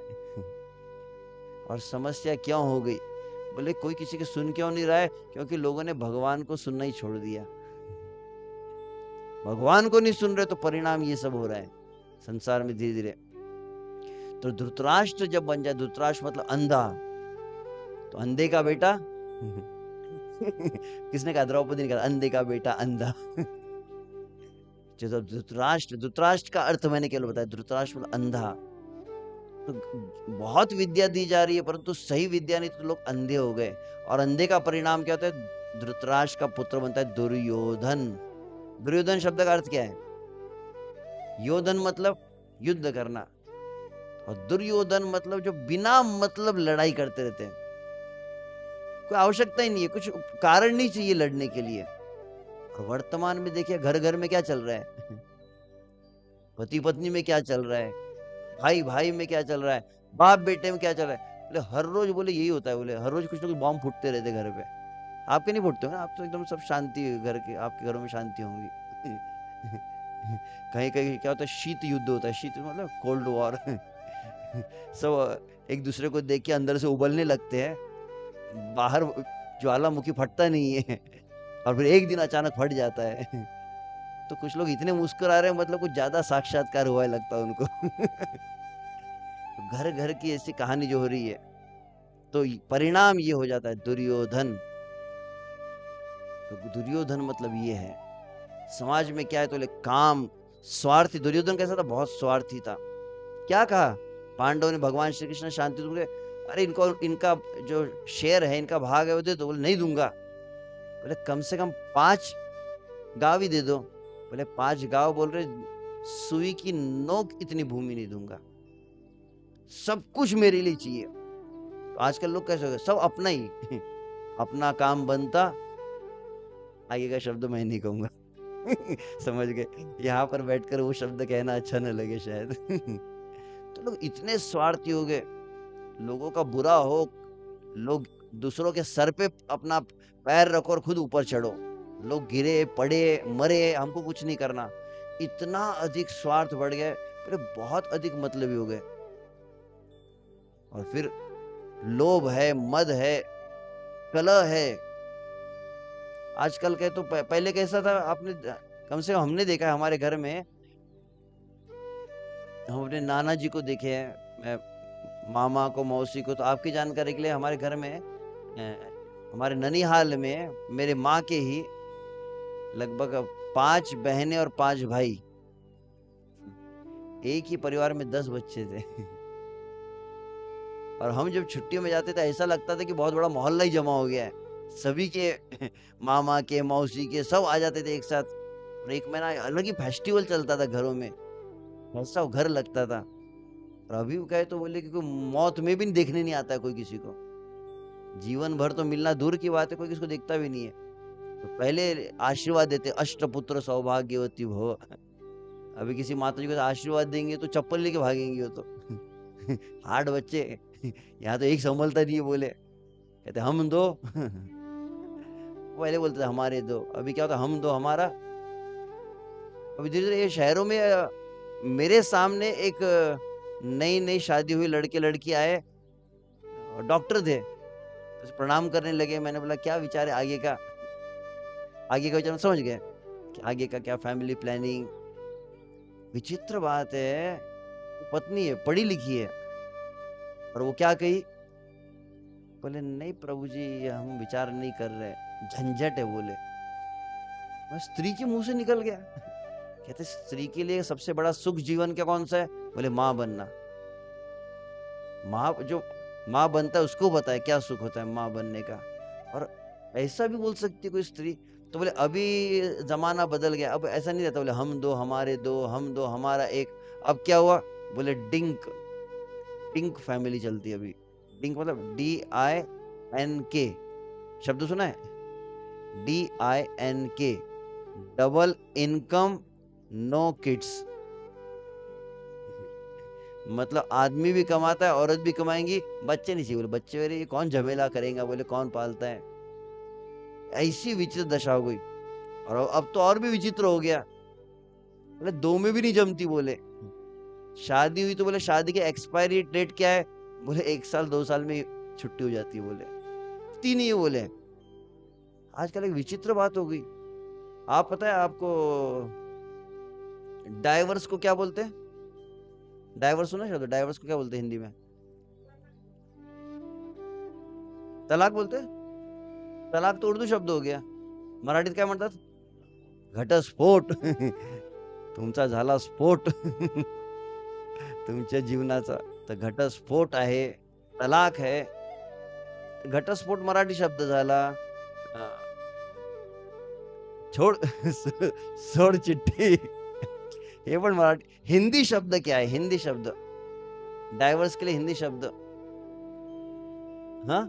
और समस्या क्यों हो गई? बोले कोई किसी की सुन क्यों नहीं रहा है? क्योंकि लोगों ने भगवान को सुनना ही छोड़ दिया। भगवान को नहीं सुन रहे तो परिणाम ये सब हो रहा है संसार में धीरे धीरे। तो धृतराष्ट्र जब बन जाए, धृतराष्ट्र मतलब अंधा, तो अंधे का बेटा किसने कहा? द्रौपदी ने कहा अंधे का बेटा अंधा। जब धृतराष्ट्र, धृतराष्ट्र का अर्थ मैंने केवल बताया, धृतराष्ट्र मतलब अंधा। तो बहुत विद्या दी जा रही है परंतु सही विद्या नहीं, तो लोग अंधे हो गए। और अंधे का परिणाम क्या होता है? धृतराष्ट्र का पुत्र बनता है दुर्योधन। दुर्योधन शब्द का अर्थ क्या है? योधन मतलब युद्ध करना, और दुर्योधन मतलब जो बिना मतलब लड़ाई करते रहते हैं, कोई आवश्यकता ही नहीं है, कुछ कारण नहीं चाहिए लड़ने के लिए। और वर्तमान में देखिए घर घर में क्या चल रहा है, पति पत्नी में क्या चल रहा है, भाई भाई में क्या चल रहा है, बाप बेटे में क्या चल रहा है। बोले हर रोज, बोले यही होता है, बोले हर रोज कुछ ना कुछ बॉम्ब फूटते रहते घर पे। आपके नहीं फूटते हो ना? आप तो एकदम सब शांति, घर के आपके घरों में शांति होंगी। कहीं कहीं क्या होता है, शीत युद्ध होता है, शीत मतलब कोल्ड वॉर। सब एक दूसरे को देख के अंदर से उबलने लगते हैं, बाहर ज्वालामुखी फटता नहीं है, और फिर एक दिन अचानक फट जाता है। तो कुछ लोग इतने मुस्कुरा रहे हैं, मतलब कुछ ज्यादा साक्षात्कार हुआ है लगता है उनको। घर घर की ऐसी कहानी जो हो रही है, तो परिणाम ये हो जाता है दुर्योधन। तो दुर्योधन मतलब ये है। समाज में क्या है? तो ले काम, स्वार्थी। दुर्योधन कैसा था? बहुत स्वार्थी था। क्या कहा पांडवों ने? भगवान श्री कृष्ण शांति दूंगे, अरे इनको, इनका जो शेयर है, इनका भाग है वो दे दो। बोले नहीं दूंगा। बोले कम से कम 5 गांव ही दे दो। बोले 5 गांव? बोल रहे सुई की नोक इतनी भूमि नहीं दूंगा, सब कुछ मेरे लिए चाहिए। तो आजकल लोग कैसे हो गए? सब अपना ही। अपना काम बनता, आगे का शब्द मैं नहीं कहूंगा। समझ गए? यहाँ पर बैठकर वो शब्द कहना अच्छा न लगे शायद। तो लोग इतने स्वार्थी हो गए, लोगों का बुरा हो, लोग दूसरों के सर पे अपना पैर रखो और खुद ऊपर चढ़ो। लोग गिरे पड़े मरे, हमको कुछ नहीं करना। इतना अधिक स्वार्थ बढ़ गया, फिर बहुत अधिक मतलबी हो गए। और फिर लोभ है, मद है, कलह है। आजकल के तो पहले कैसा था, आपने कम से कम हमने देखा है हमारे घर में। हम अपने नाना जी को देखे हैं, मामा को, मौसी को। तो आपकी जानकारी के लिए, हमारे घर में हमारे ननिहाल में मेरे माँ के ही लगभग 5 बहनें और 5 भाई। एक ही परिवार में 10 बच्चे थे। और हम जब छुट्टियों में जाते थे, ऐसा लगता था कि बहुत बड़ा मोहल्ला ही जमा हो गया है। सभी के मामा के, मौसी के, सब आ जाते थे एक साथ। और एक महीना अलग ही फेस्टिवल चलता था घरों में, ऐसा घर लगता था। और अभी कहे तो बोले कि कोई मौत में भी देखने नहीं आता है कोई किसी को। जीवन भर तो मिलना दूर की बात है, कोई किसी को देखता भी नहीं है। तो पहले आशीर्वाद देते, अष्टपुत्र सौभाग्यवती भव। अभी किसी माता जी को आशीर्वाद देंगे तो चप्पल लेके भागेंगे वो तो। हार्ड बच्चे। यहाँ तो एक संभलता नहीं है, बोले कहते हम दो। पहले बोलते थे हमारे दो, अभी क्या होता है हम दो हमारा। अभी धीरे धीरे ये शहरों में मेरे सामने एक नई नई शादी हुई लड़के लड़की आए, डॉक्टर थे, तो प्रणाम करने लगे। मैंने बोला क्या विचार है आगे का? आगे का विचार समझ गए कि आगे का क्या, फैमिली प्लानिंग। विचित्र बात है, पत्नी है, पढ़ी लिखी है, और वो क्या कही? बोले नहीं प्रभु जी, हम विचार नहीं कर रहे, झंझट है। बोले बस स्त्री के मुंह से निकल गया। कहते स्त्री के लिए सबसे बड़ा सुख जीवन क्या कौन सा है? बोले माँ बनना। माँ, जो माँ बनता है उसको पता है क्या सुख होता है माँ बनने का। और ऐसा भी बोल सकती है कोई स्त्री? तो बोले अभी जमाना बदल गया, अब ऐसा नहीं रहता। बोले हम दो हमारे दो, हम दो हमारा एक। अब क्या हुआ? बोले डिंक, डिंक फैमिली चलती है अभी। डिंक मतलब DINK, शब्द सुना है? DINK, double income no kids. मतलब आदमी भी कमाता है, औरत भी कमाएंगी, बच्चे नहीं चाहिए। बोले बच्चे मेरे ये कौन झमेला करेगा, बोले कौन पालता है। ऐसी विचित्र दशा हो गई। और अब तो और भी विचित्र हो गया, बोले दो में भी नहीं जमती। बोले शादी हुई तो बोले शादी के एक्सपायरी डेट क्या है, बोले 1 साल 2 साल में छुट्टी हो जाती है। बोले ती नहीं है। बोले आजकल एक विचित्र बात हो गई। आप पता है आपको डाइवर्स को क्या बोलते हैं? डाइवर्स सुना शब्द? डाइवर्स को क्या बोलते हैं हिंदी में? तलाक बोलते हैं। तलाक तो उर्दू शब्द हो गया, मराठीत काय म्हणतात? घटस्फोट. तुमचा झाला स्फोट. तुमच्या जीवनाचा तर घटस्फोट आहे, तलाक है. घटस्फोट मराठी शब्द झाला. छोड़. सोड चिट्ठी, हे पण मराठी. हिंदी शब्द क्या है? हिंदी शब्द डाइवर्स के लिए हिंदी शब्द, हाँ,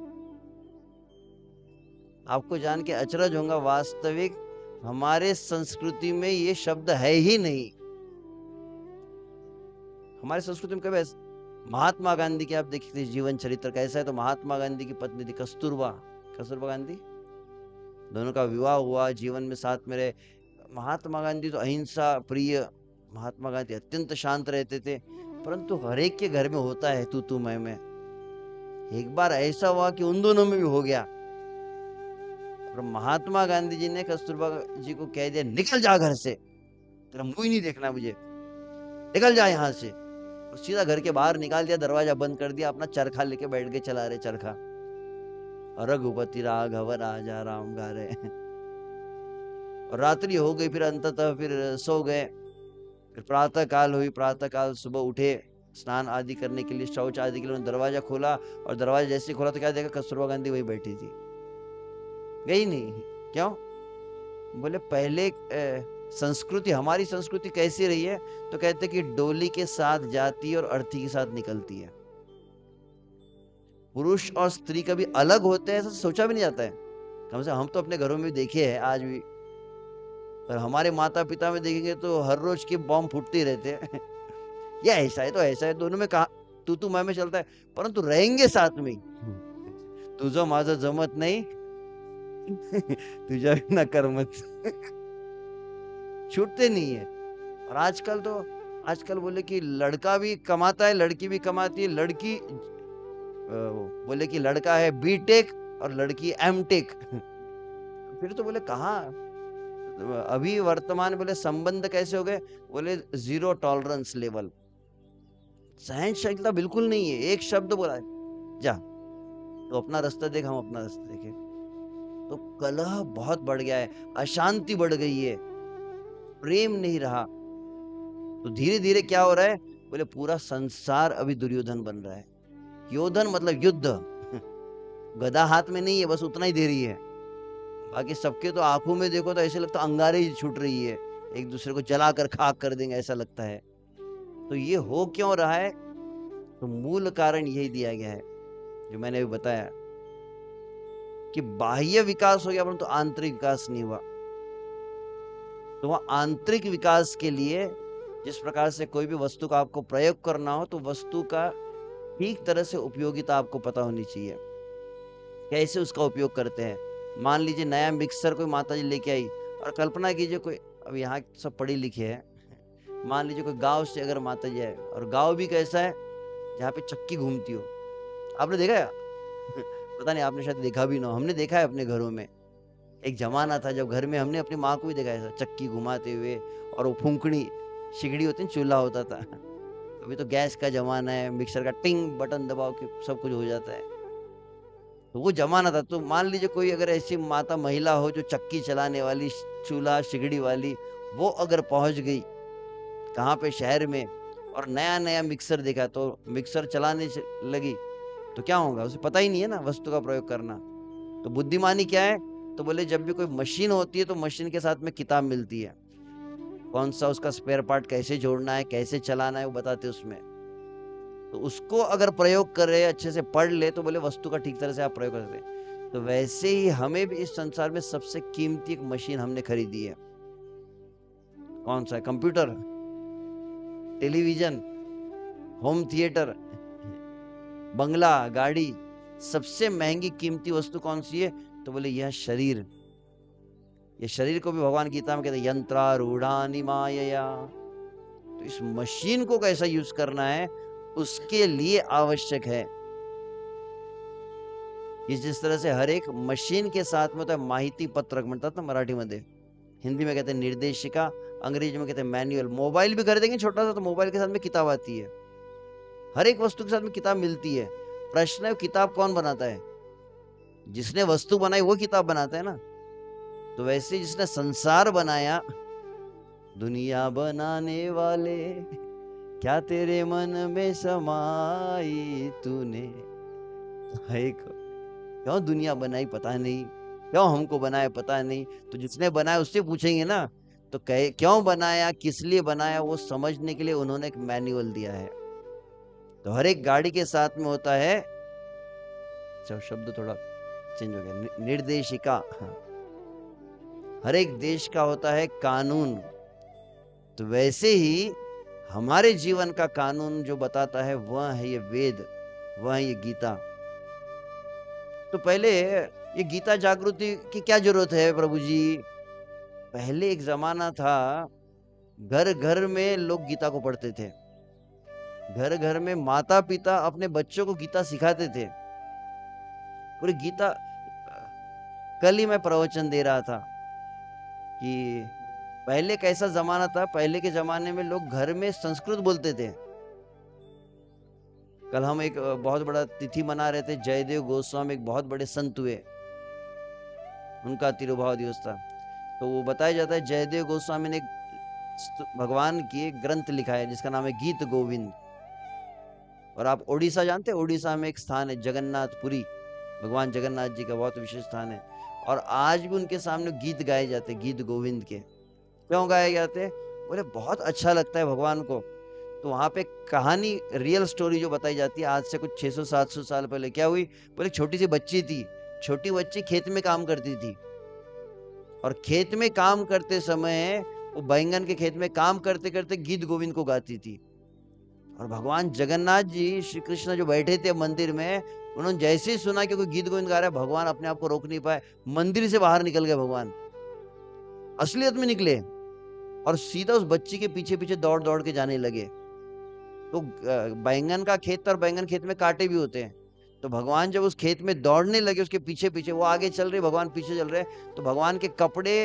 आपको जान के अचरज होगा। वास्तविक हमारे संस्कृति में ये शब्द है ही नहीं। हमारी संस्कृति में कभी महात्मा गांधी के आप देखिए जीवन चरित्र कैसा है, तो महात्मा गांधी की पत्नी थी कस्तूरबा, कस्तूरबा गांधी, दोनों का विवाह हुआ, जीवन में साथ में रहे। महात्मा गांधी तो अहिंसा प्रिय, महात्मा गांधी अत्यंत शांत रहते थे, परंतु हर एक के घर में होता है तू मैं। एक बार ऐसा हुआ कि उन दोनों में भी हो गया। और महात्मा गांधी जी ने कस्तूरबा जी को कह दिया निकल जा घर से, तेरा मुंह ही नहीं देखना मुझे, निकल जा यहाँ से। और सीधा घर के बाहर निकाल दिया, दरवाजा बंद कर दिया, अपना चरखा लेके बैठ गए, चला रहे चरखा, और रघुपति राघव राजा राम गा रहे। और रात्रि हो गई, फिर अंततः फिर सो गए। फिर प्रातः काल हुई, प्रातः काल सुबह उठे स्नान आदि करने के लिए, शौच आदि के लिए, उन्होंने दरवाजा खोला, और दरवाजा जैसे खोला तो क्या देखा, कस्तूरबा गांधी वही बैठी थी, गई नहीं। क्यों? बोले पहले संस्कृति, हमारी संस्कृति कैसी रही है, तो कहते कि डोली के साथ जाती है और अर्थी के साथ निकलती है। पुरुष और स्त्री कभी अलग होते हैं ऐसा सोचा भी नहीं जाता है। कम से हम तो अपने घरों में देखे हैं आज भी, पर हमारे माता पिता में देखेंगे तो हर रोज के बॉम्ब फूटते रहते हैं। या ऐसा है तो ऐसा है, दोनों में कहा तू मैं चलता है, परंतु रहेंगे साथ में। तुझं माझं जमत नहीं, तुझा ना करमत। छूटते नहीं है। और आजकल बोले कि लड़का भी कमाता है, लड़की भी कमाती है। लड़की बोले कि लड़का है बीटेक और लड़की एमटेक। फिर तो बोले कहाँ अभी वर्तमान बोले संबंध कैसे हो गए, बोले 0 टॉलरेंस लेवल, सहनशीलता बिल्कुल नहीं है। एक शब्द बोला है जा, तो अपना रास्ता देख, हम अपना रास्ता देखे, तो कलह बहुत बढ़ गया है, अशांति बढ़ गई है, प्रेम नहीं रहा। तो धीरे धीरे क्या हो रहा है, बोले पूरा संसार अभी दुर्योधन बन रहा है। योधन मतलब युद्ध, गदा हाथ में नहीं है, बस उतना ही दे रही है। बाकी सबके तो आंखों में देखो तो ऐसे लगता है अंगारे ही छूट रही है, एक दूसरे को जलाकर खाक कर देंगे ऐसा लगता है। तो ये हो क्यों रहा है, तो मूल कारण यही दिया गया है जो मैंने अभी बताया कि बाह्य विकास हो गया परंतु तो आंतरिक विकास नहीं हुआ। तो वह आंतरिक विकास के लिए जिस प्रकार से कोई भी वस्तु का आपको प्रयोग करना हो, तो वस्तु का ठीक तरह से उपयोगिता आपको पता होनी चाहिए, कैसे उसका उपयोग करते हैं। मान लीजिए नया मिक्सर कोई माता जी लेके आई, और कल्पना कीजिए कोई, अब यहाँ सब पढ़ी लिखे है, मान लीजिए कोई गांव से अगर माता जी आए, और गांव भी कैसा है जहाँ पे चक्की घूमती हो, आपने देखा है? पता नहीं, आपने शायद देखा भी ना, हमने देखा है अपने घरों में। एक जमाना था जब घर में हमने अपनी माँ को भी देखा है चक्की घुमाते हुए, और वो फूंकनी सिगड़ी होती है, चूल्हा होता था। अभी तो गैस का जमाना है, मिक्सर का टिंग बटन दबाओ के सब कुछ हो जाता है। तो वो जमाना था। तो मान लीजिए कोई अगर ऐसी माता महिला हो जो चक्की चलाने वाली, चूल्हा सिगड़ी वाली, वो अगर पहुंच गई कहाँ पे, शहर में, और नया नया मिक्सर देखा, तो मिक्सर चलाने लगी, तो क्या होगा, उसे पता ही नहीं है ना वस्तु का प्रयोग करना। तो बुद्धिमानी क्या है, तो बोले जब भी कोई मशीन होती है तो मशीन के साथ में किताब मिलती है, कौन सा उसका स्पेयर पार्ट कैसे जोड़ना है, कैसे चलाना है, वो बताते उसमें। तो उसको अगर प्रयोग करे, अच्छे से पढ़ ले, तो बोले वस्तु का ठीक तरह से आप प्रयोग कर सकते हैं। तो वैसे ही हमें भी इस संसार में सबसे कीमती एक मशीन हमने खरीदी है। कौन सा है? कंप्यूटर, टेलीविजन, होम थिएटर, बंगला, गाड़ी, सबसे महंगी कीमती वस्तु कौन सी है? तो बोले यह शरीर। ये शरीर को भी भगवान गीता में कहते हैं यंत्रारूढ़ानि मायया। तो इस मशीन को कैसा यूज करना है उसके लिए आवश्यक है। जिस तरह से हर एक मशीन के साथ में होता है माहिती पत्रक म्हणतात ना मराठी मध्ये, हिंदी में कहते हैं निर्देशिका, अंग्रेजी में कहते हैं मैनुअल। मोबाइल भी खरीदेंगे छोटा सा तो मोबाइल के साथ में किताब आती है, हर एक वस्तु के साथ में किताब मिलती है। प्रश्न है किताब कौन बनाता है? जिसने वस्तु बनाई वो किताब बनाता है ना। तो वैसे जिसने संसार बनाया, दुनिया बनाने वाले क्या तेरे मन में समाई तूने। एक क्यों दुनिया बनाई पता नहीं, क्यों हमको बनाया पता नहीं। तो जिसने बनाया उससे पूछेंगे ना, तो कहे क्यों बनाया, किस लिए बनाया, वो समझने के लिए उन्होंने एक मैनुअल दिया है। तो हर एक गाड़ी के साथ में होता है, शब्द थोड़ा चेंज हो गया, निर्देशिका। हर एक देश का होता है कानून। तो वैसे ही हमारे जीवन का कानून जो बताता है वह है ये वेद, वह है ये गीता। तो पहले ये गीता जागृति की क्या जरूरत है प्रभु जी? पहले एक जमाना था, घर घर में लोग गीता को पढ़ते थे, घर घर में माता पिता अपने बच्चों को गीता सिखाते थे। पूरी गीता, कल ही मैं प्रवचन दे रहा था कि पहले कैसा जमाना था। पहले के जमाने में लोग घर में संस्कृत बोलते थे। कल हम एक बहुत बड़ा तिथि मना रहे थे, जयदेव गोस्वामी एक बहुत बड़े संत हुए, उनका तिरुभाव दिवस था। तो वो बताया जाता है जयदेव गोस्वामी ने भगवान की एक ग्रंथ लिखा है जिसका नाम है गीत गोविंद। और आप ओडिशा जानते हैं, ओडिशा में एक स्थान है जगन्नाथपुरी, भगवान जगन्नाथ जी का बहुत विशेष स्थान है। और आज भी उनके सामने गीत गाए जाते, गीत गोविंद के। क्यों गाए जाते? बोले बहुत अच्छा लगता है भगवान को। तो वहां पे कहानी, रियल स्टोरी जो बताई जाती है, आज से कुछ 600-700 साल पहले क्या हुई। बोले छोटी सी बच्ची थी, छोटी बच्ची खेत में काम करती थी, और खेत में काम करते समय वो बैंगन के खेत में काम करते करते गीत गोविंद को गाती थी। और भगवान जगन्नाथ जी, श्री कृष्ण जो बैठे थे मंदिर में, उन्होंने जैसे ही सुना कि कोई गीत गोविंद गा रहा है, भगवान अपने आप को रोक नहीं पाए, मंदिर से बाहर निकल गए भगवान, असलियत में निकले, और सीधा उस बच्ची के पीछे पीछे दौड़ दौड़ के जाने लगे। तो बैंगन का खेत, और बैंगन खेत में कांटे भी होते हैं। तो भगवान जब उस खेत में दौड़ने लगे, उसके पीछे पीछे, वो आगे चल रहे, भगवान पीछे चल रहे, तो भगवान के कपड़े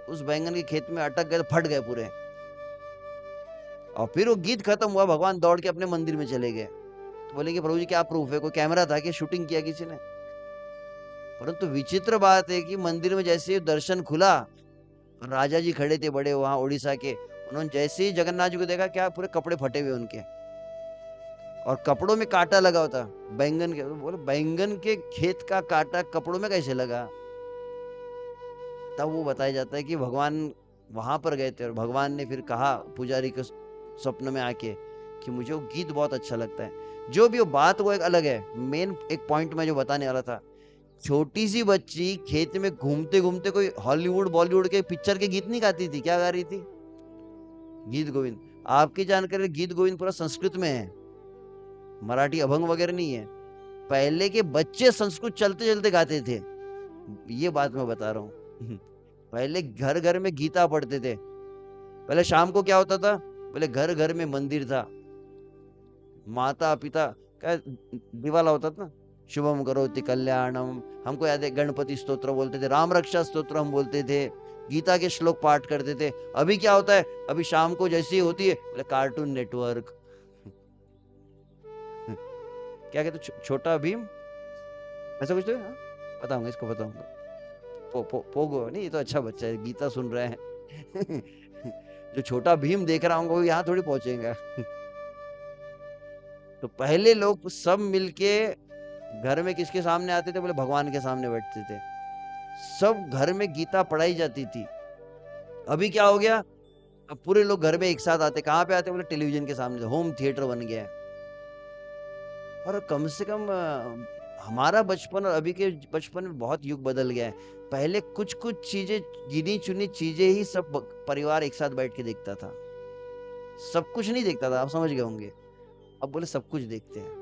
उस बैंगन के खेत में अटक गए, फट गए पूरे। और फिर वो गीत खत्म हुआ, भगवान दौड़ के अपने मंदिर में चले गए। तो बोले कि प्रभु जी क्या प्रूफ है? कोई कैमरा था कि शूटिंग किया किसी ने? परंतु विचित्र बात है कि मंदिर में जैसे ही दर्शन खुला, राजा जी खड़े थे बड़े वहां उड़ीसा के, उन्होंने जैसे ही जगन्नाथ जी को देखा, क्या पूरे कपड़े फटे हुए उनके, और कपड़ों में कांटा लगा होता बैंगन के। बोले बैंगन के खेत का कांटा कपड़ों में कैसे लगा? तब वो बताया जाता है कि भगवान वहां पर गए थे, और भगवान ने फिर कहा पुजारी के स्वप्न में आके कि मुझे वो गीत बहुत अच्छा लगता है। जो भी वो बात, वो एक अलग है। मेन एक पॉइंट में जो बताने वाला था, छोटी सी बच्ची खेत में घूमते घूमते कोई हॉलीवुड बॉलीवुड के पिक्चर के गीत नहीं गाती थी, क्या गा रही थी? गीत गोविंद। आपकी जानकारी, गीत गोविंद पूरा संस्कृत में है, मराठी अभंग वगैरह नहीं है। पहले के बच्चे संस्कृत चलते चलते गाते थे, ये बात मैं बता रहा हूँ। पहले घर घर में गीता पढ़ते थे। पहले शाम को क्या होता था? पहले घर घर में मंदिर था, माता पिता का दिवाला होता था ना, शुभम करोति कल्याणम, हमको याद है गणपति स्तोत्र बोलते थे, राम रक्षा स्तोत्र हम बोलते थे, गीता के श्लोक पाठ करते थे। अभी क्या होता है? अभी शाम को जैसी ही होती है, बोले कार्टून नेटवर्क, क्या कहते, छोटा भीम, ऐसा कुछ तो है। बताऊंगा, इसको बताऊंगा। पोगो नहीं, ये तो अच्छा बच्चा है, गीता सुन रहे हैं। जो छोटा भीम देख रहा हूँ वो यहाँ थोड़ी पहुंचेगा। तो पहले लोग सब मिलके घर में किसके सामने आते थे? बोले भगवान के सामने बैठते थे, सब घर में गीता पढ़ाई जाती थी। अभी क्या हो गया? अब पूरे लोग घर में एक साथ आते, कहाँ पे आते? बोले टेलीविजन के सामने, होम थिएटर बन गया है। और कम से कम हमारा बचपन और अभी के बचपन में बहुत युग बदल गया है। पहले कुछ कुछ चीजें, गिनी चुनी चीजें ही सब परिवार एक साथ बैठ के देखता था, सब कुछ नहीं देखता था, आप समझ गए होंगे। अब बोले सब कुछ देखते हैं,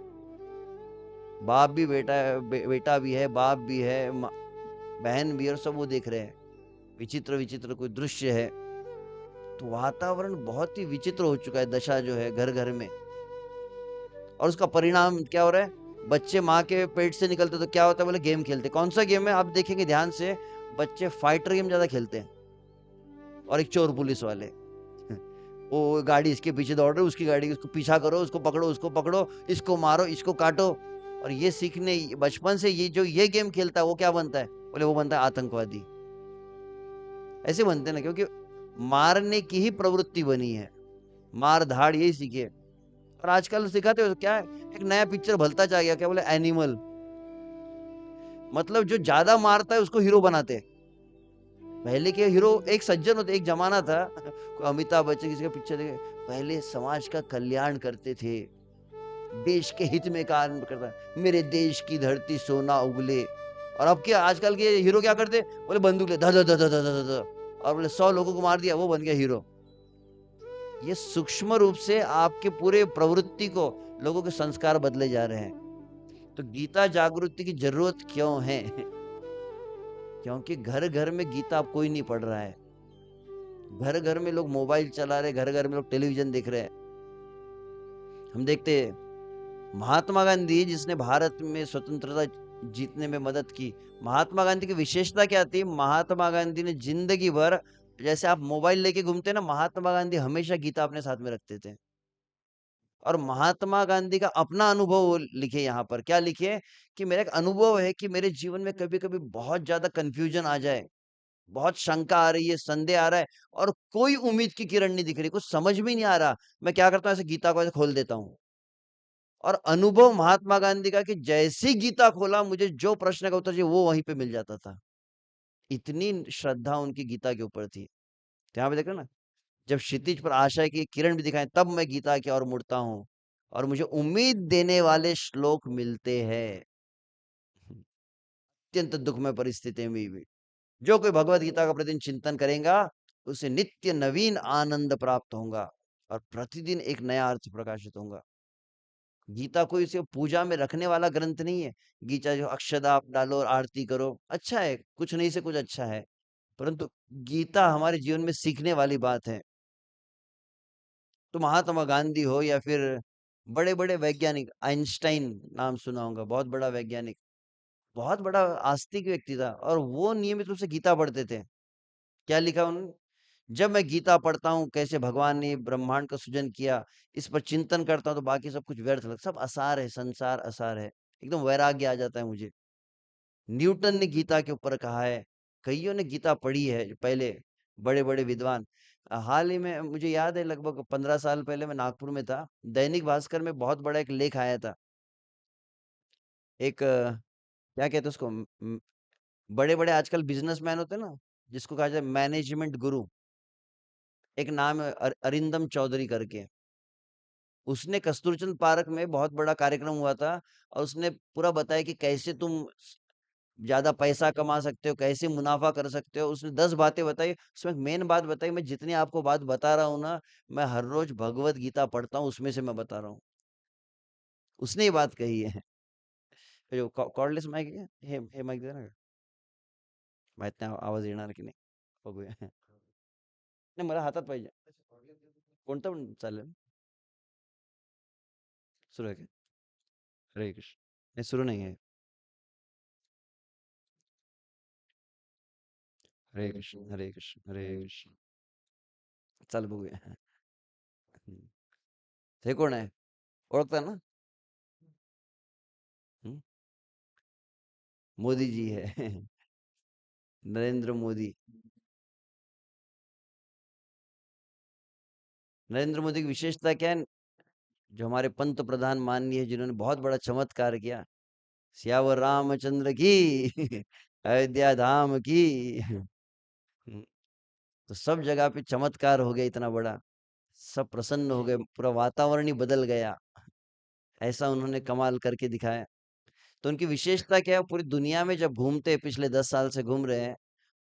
बाप भी बेटा है, बेटा भी है, बाप भी है, बहन भी है, और सब वो देख रहे हैं, विचित्र विचित्र कोई दृश्य है। तो वातावरण बहुत ही विचित्र हो चुका है, दशा जो है घर घर में। और उसका परिणाम क्या हो रहा है? बच्चे माँ के पेट से निकलते तो क्या होता है? बोले गेम खेलते। कौन सा गेम है आप देखेंगे ध्यान से? बच्चे फाइटर गेम ज्यादा खेलते हैं, और एक चोर पुलिस वाले। वो गाड़ी इसके पीछे दौड़ रहे, उसकी गाड़ी, उसको पीछा करो, उसको पकड़ो, उसको पकड़ो, इसको मारो, इसको काटो। और ये सीखने बचपन से ये जो ये गेम खेलता है वो क्या बनता है? बोले वो बनता है आतंकवादी। ऐसे बनते हैं ना, क्योंकि मारने की ही प्रवृत्ति बनी है, मार धाड़ यही सीखे। और आजकल सिखाते हो तो क्या है? एक नया पिक्चर भलता जा गया, क्या बोले, एनिमल। मतलब जो ज्यादा मारता है उसको हीरो बनाते हैं। पहले के हीरो एक सज्जन होते, एक जमाना था अमिताभ बच्चन किसी का पिक्चर देखे, पहले समाज का कल्याण करते थे, देश के हित में काम करता है, मेरे देश की धरती सोना उगले। और अब क्या आजकल के हीरो क्या करते? बोले बंदूक ले, ध ध ध ध ध ध ध, और बोले 100 लोगों को मार दिया, वो बन गया हीरो। ये सूक्ष्म रूप से आपके पूरे प्रवृत्ति को, लोगों के संस्कार बदले जा रहे हैं। तो गीता जागृति की जरूरत क्यों है? क्योंकि घर घर में गीता अब कोई नहीं पढ़ रहा है। घर घर में लोग मोबाइल चला रहे, घर घर में लोग टेलीविजन देख रहे हैं। हम देखते हैं महात्मा गांधी जिसने भारत में स्वतंत्रता जीतने में मदद की, महात्मा गांधी की विशेषता क्या थी? महात्मा गांधी ने जिंदगी भर, जैसे आप मोबाइल लेके घूमते हैं ना, महात्मा गांधी हमेशा गीता अपने साथ में रखते थे। और महात्मा गांधी का अपना अनुभव वो लिखे यहाँ पर, क्या लिखे? कि मेरा एक अनुभव है कि मेरे जीवन में कभी कभी बहुत ज्यादा कंफ्यूजन आ जाए, बहुत शंका आ रही है, संदेह आ रहा है, और कोई उम्मीद की किरण नहीं दिख रही, कुछ समझ में नहीं आ रहा, मैं क्या करता हूँ? ऐसे गीता को ऐसे खोल देता हूँ। और अनुभव महात्मा गांधी का कि जैसी गीता खोला, मुझे जो प्रश्न का उत्तर चाहिए वो वहीं पे मिल जाता था। इतनी श्रद्धा उनकी गीता के ऊपर थी। तो यहाँ पे देखो ना, जब क्षितिज पर आशा की किरण भी दिखाए, तब मैं गीता की ओर मुड़ता हूँ, और मुझे उम्मीद देने वाले श्लोक मिलते हैं अत्यंत दुखमय परिस्थिति में भी। जो कोई भगवत गीता का प्रतिदिन चिंतन करेगा, उसे नित्य नवीन आनंद प्राप्त होगा, और प्रतिदिन एक नया अर्थ प्रकाशित होगा। गीता कोई इसे पूजा में रखने वाला ग्रंथ नहीं है। गीता जो अक्षदा आप डालो और आरती करो, अच्छा है, कुछ नहीं से कुछ अच्छा है, परंतु गीता हमारे जीवन में सीखने वाली बात है। तो महात्मा गांधी हो या फिर बड़े बड़े वैज्ञानिक, आइंस्टाइन नाम सुना होगा, बहुत बड़ा वैज्ञानिक, बहुत बड़ा आस्तिक व्यक्ति था, और वो नियमित रूप से गीता पढ़ते थे। क्या लिखा उन्होंने? जब मैं गीता पढ़ता हूँ, कैसे भगवान ने ब्रह्मांड का सृजन किया, इस पर चिंतन करता हूँ, तो बाकी सब कुछ व्यर्थ लगता, सब असार है, संसार असार है, एकदम वैराग्य आ जाता है मुझे। न्यूटन ने गीता के ऊपर कहा है, कईयों ने गीता पढ़ी है जो पहले बड़े बड़े विद्वान। हाल ही में मुझे याद है, लगभग 15 साल पहले मैं नागपुर में था, दैनिक भास्कर में बहुत बड़ा एक लेख आया था। एक क्या कहते हैं उसको, बड़े बड़े आजकल बिजनेसमैन होते हैं ना, जिसको कहा जाए मैनेजमेंट गुरु, एक नाम है अरिंदम चौधरी करके। उसने कस्तूरचंद पार्क में बहुत बड़ा कार्यक्रम हुआ था, और उसने पूरा बताया कि कैसे तुम ज्यादा पैसा कमा सकते हो, कैसे मुनाफा कर सकते हो। उसने 10 बातें बताई, उसमें एक मेन बात बताई, मैं जितनी आपको बात बता रहा हूँ ना, मैं हर रोज भगवत गीता पढ़ता हूँ, उसमें से मैं बता रहा हूँ। उसने ये बात कही है। जो कॉर्डलेस माइक है, हे माइक दे ना, माहित नाही आवाज येणार की नाही, बघूया. नाही मला हातात पाहिजे, कोणतं पण चालेल. सुरू आहे का? हरे कृष्ण. नाही सुरू नाही आहे. हरे कृष्ण हरे कृष्ण हरे कृष्ण. चाल बघूया. हम्म. हे कोण आहे? ओळखता ना? हम्म? मोदी जी है. नरेंद्र मोदी. नरेंद्र मोदी की विशेषता क्या है? जो हमारे पंत प्रधान माननीय है, जिन्होंने बहुत बड़ा चमत्कार किया, सियावर रामचंद्र की अयोध्या धाम की. हम्म, तो सब जगह पे चमत्कार हो गया इतना बड़ा, सब प्रसन्न हो गए, पूरा वातावरण ही बदल गया। ऐसा उन्होंने कमाल करके दिखाया। तो उनकी विशेषता क्या है? पूरी दुनिया में जब घूमते हैं, पिछले 10 साल से घूम रहे हैं,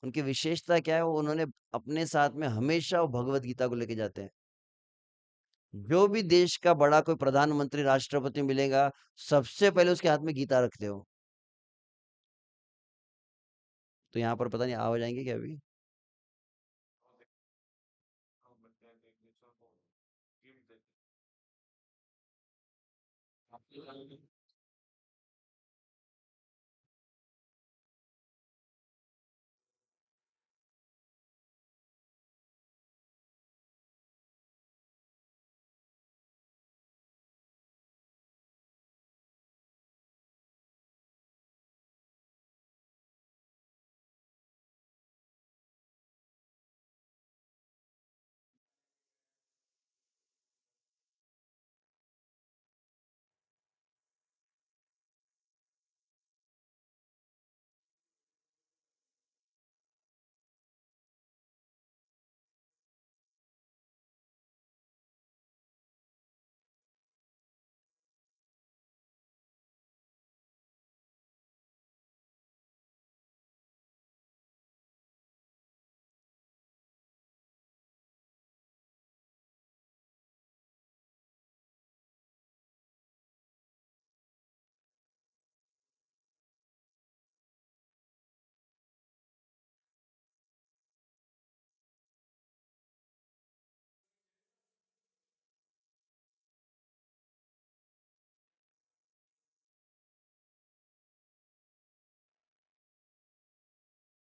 उनकी विशेषता क्या है? वो उन्होंने अपने साथ में हमेशा वो भगवत गीता को लेके जाते हैं। जो भी देश का बड़ा कोई प्रधानमंत्री, राष्ट्रपति मिलेगा, सबसे पहले उसके हाथ में गीता रखते हो। तो यहाँ पर पता नहीं आ जाएंगे क्या अभी?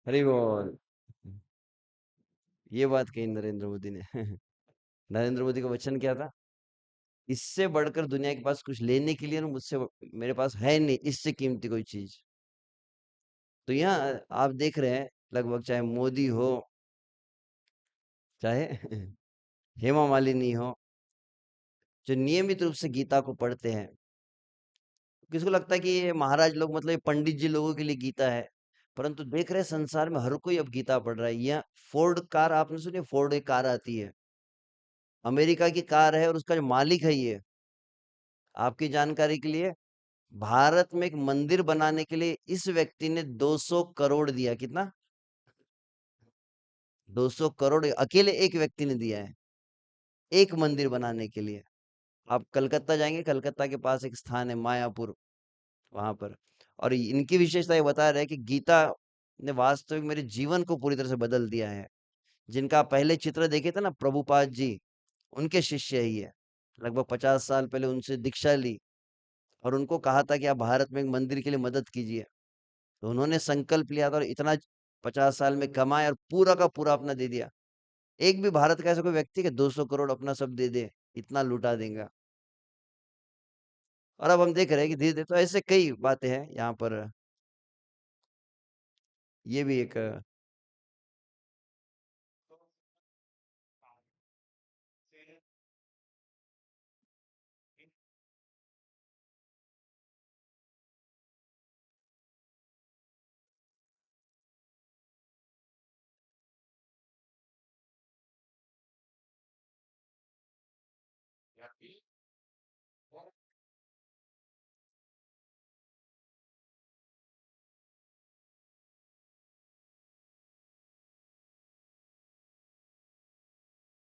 अरे वो ये बात कही नरेंद्र मोदी ने। नरेंद्र मोदी का वचन क्या था? इससे बढ़कर दुनिया के पास कुछ लेने के लिए ना मुझसे मेरे पास है नहीं इससे कीमती कोई चीज। तो यहाँ आप देख रहे हैं, लगभग चाहे मोदी हो, चाहे हेमा मालिनी हो, जो नियमित रूप से गीता को पढ़ते हैं। किसको लगता है कि ये महाराज लोग, मतलब ये पंडित जी लोगों के लिए गीता है? परंतु देख रहे हैं संसार में हर कोई अब गीता पढ़ रहा है। यह फोर्ड कार, आपने सुनी? फोर्ड एक कार आती है, अमेरिका की कार है, और उसका जो मालिक है, ये आपकी जानकारी के लिए, भारत में एक मंदिर बनाने के लिए इस व्यक्ति ने 200 करोड़ दिया। कितना? 200 करोड़ अकेले एक व्यक्ति ने दिया है, एक मंदिर बनाने के लिए। आप कलकत्ता जाएंगे, कलकत्ता के पास एक स्थान है मायापुर, वहां पर। और इनकी विशेषता ये बता रहे हैं कि गीता ने वास्तविक मेरे जीवन को पूरी तरह से बदल दिया है। जिनका आप पहले चित्र देखे थे ना, प्रभुपाद जी, उनके शिष्य ही है। लगभग 50 साल पहले उनसे दीक्षा ली, और उनको कहा था कि आप भारत में एक मंदिर के लिए मदद कीजिए। तो उन्होंने संकल्प लिया था, और इतना 50 साल में कमाए और पूरा का पूरा अपना दे दिया। एक भी भारत का ऐसा कोई व्यक्ति के 200 करोड़ अपना सब दे दे, इतना लुटा देगा। और अब हम देख रहे हैं कि धीरे धीरे तो ऐसे कई बातें हैं यहाँ पर। ये भी एक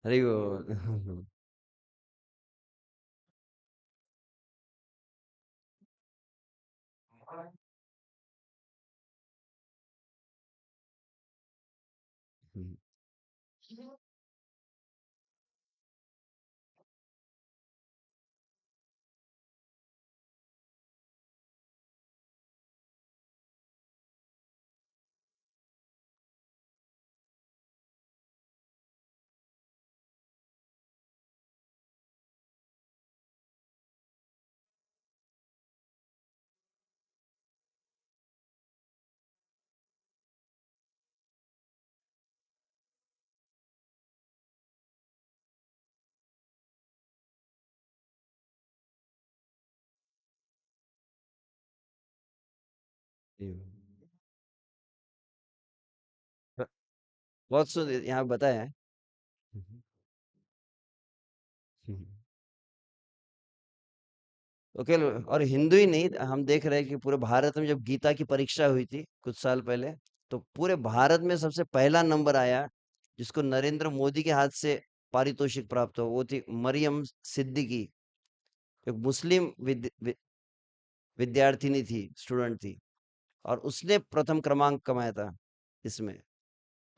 अरे वो बहुत सुंदर यहाँ बताया है। तो केवल और हिंदू ही नहीं, हम देख रहे हैं कि पूरे भारत में जब गीता की परीक्षा हुई थी कुछ साल पहले, तो पूरे भारत में सबसे पहला नंबर आया, जिसको नरेंद्र मोदी के हाथ से पारितोषिक प्राप्त हो, वो थी मरियम सिद्दीकी। एक मुस्लिम विद्यार्थिनी थी, स्टूडेंट थी, और उसने प्रथम क्रमांक कमाया था इसमें।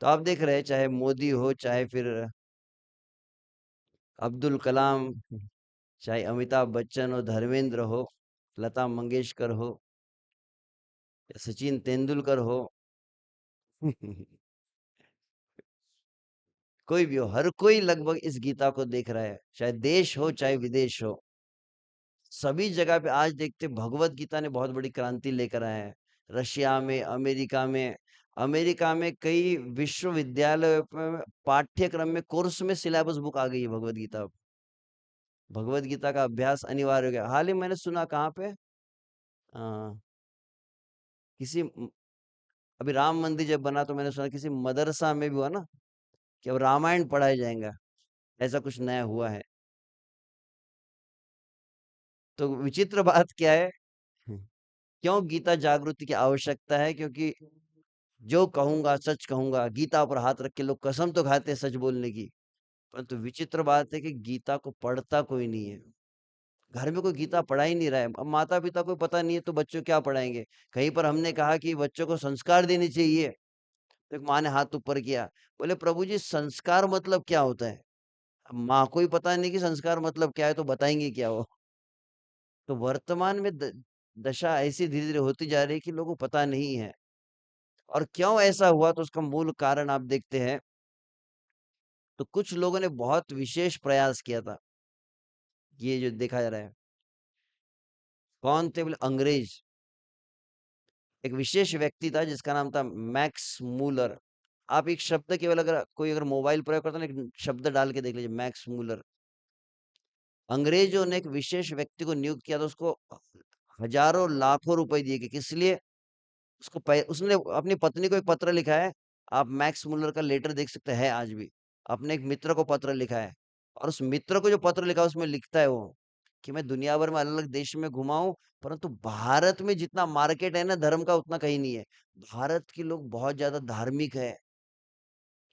तो आप देख रहे हैं, चाहे मोदी हो, चाहे फिर अब्दुल कलाम, चाहे अमिताभ बच्चन हो, धर्मेंद्र हो, लता मंगेशकर हो, या सचिन तेंदुलकर हो, कोई भी हो, हर कोई लगभग इस गीता को देख रहा है, चाहे देश हो चाहे विदेश हो। सभी जगह पे आज देखते भगवत गीता ने बहुत बड़ी क्रांति लेकर आए हैं। रशिया में, अमेरिका में कई विश्वविद्यालय पाठ्यक्रम में, कोर्स में सिलेबस बुक आ गई है भगवत गीता। भगवत गीता का अभ्यास अनिवार्य हो गया। हाल ही मैंने सुना कहाँ पे, अ, किसी अभी राम मंदिर जब बना तो मैंने सुना किसी मदरसा में भी हुआ ना, कि अब रामायण पढ़ाया जाएगा, ऐसा कुछ नया हुआ है। तो विचित्र बात क्या है, क्यों गीता जागृति की आवश्यकता है? क्योंकि जो कहूंगा सच कहूंगा, गीता पर हाथ रख के लोग कसम तो खाते हैं सच बोलने की, परंतु विचित्र बात है कि गीता को पढ़ता कोई नहीं है। घर में कोई गीता पढ़ा ही नहीं रहा है। अब माता पिता को पता नहीं है तो बच्चों क्या पढ़ाएंगे? कहीं पर हमने कहा कि बच्चों को संस्कार देने चाहिए, तो एक माँ ने हाथ ऊपर किया, बोले प्रभु जी संस्कार मतलब क्या होता है? अब माँ को ही पता नहीं कि संस्कार मतलब क्या है, तो बताएंगे क्या वो? तो वर्तमान में दशा ऐसी धीरे धीरे होती जा रही है कि लोगों को पता नहीं है। और क्यों ऐसा हुआ, तो उसका मूल कारण आप देखते हैं, तो कुछ लोगों ने बहुत विशेष प्रयास किया था। ये जो देखा जा रहा है, कौन थे? बोले अंग्रेज। एक विशेष व्यक्ति था जिसका नाम था मैक्स मूलर। आप एक शब्द केवल, अगर कोई अगर मोबाइल प्रयोग करता है ना, एक शब्द डाल के देख लीजिए, मैक्स मूलर। अंग्रेजों ने एक विशेष व्यक्ति को नियुक्त किया था, उसको हजारों लाखों रुपए दिए कि किस लिए? उसने अपनी पत्नी को एक पत्र लिखा है। आप मैक्स मुलर का लेटर देख सकते हैं आज भी। अपने एक मित्र को पत्र लिखा है, और उस मित्र को जो पत्र लिखा है उसमें लिखता है वो, कि मैं दुनिया भर में अलग अलग देश में घुमा हूं, परंतु भारत में जितना मार्केट है ना धर्म का, उतना कहीं नहीं है। भारत के लोग बहुत ज्यादा धार्मिक है,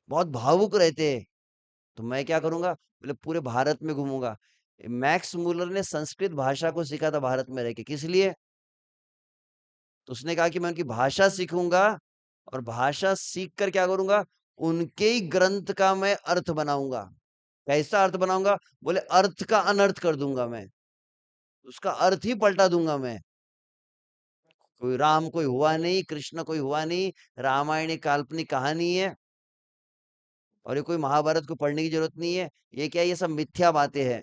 बहुत भावुक रहते हैं। तो मैं क्या करूंगा? बोले पूरे भारत में घूमूंगा। मैक्स मुलर ने संस्कृत भाषा को सीखा था भारत में रह के, किस लिए? तो उसने कहा कि मैं उनकी भाषा सीखूंगा, और भाषा सीख कर क्या करूंगा? उनके ही ग्रंथ का मैं अर्थ बनाऊंगा। कैसा अर्थ बनाऊंगा? बोले अर्थ का अनर्थ कर दूंगा मैं, उसका अर्थ ही पलटा दूंगा मैं। कोई राम कोई हुआ नहीं, कृष्ण कोई हुआ नहीं, रामायण एक काल्पनिक कहानी है, और ये कोई महाभारत को पढ़ने की जरूरत नहीं है। ये क्या है? ये सब मिथ्या बातें हैं।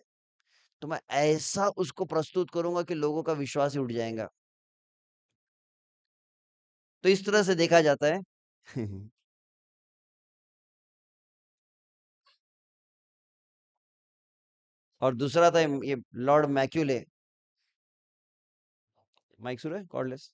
तो मैं ऐसा उसको प्रस्तुत करूंगा कि लोगों का विश्वास ही उठ जाएगा। तो इस तरह से देखा जाता है। और दूसरा था ये लॉर्ड मैक्यूले। माइक सुन रहे, कॉर्डलेस।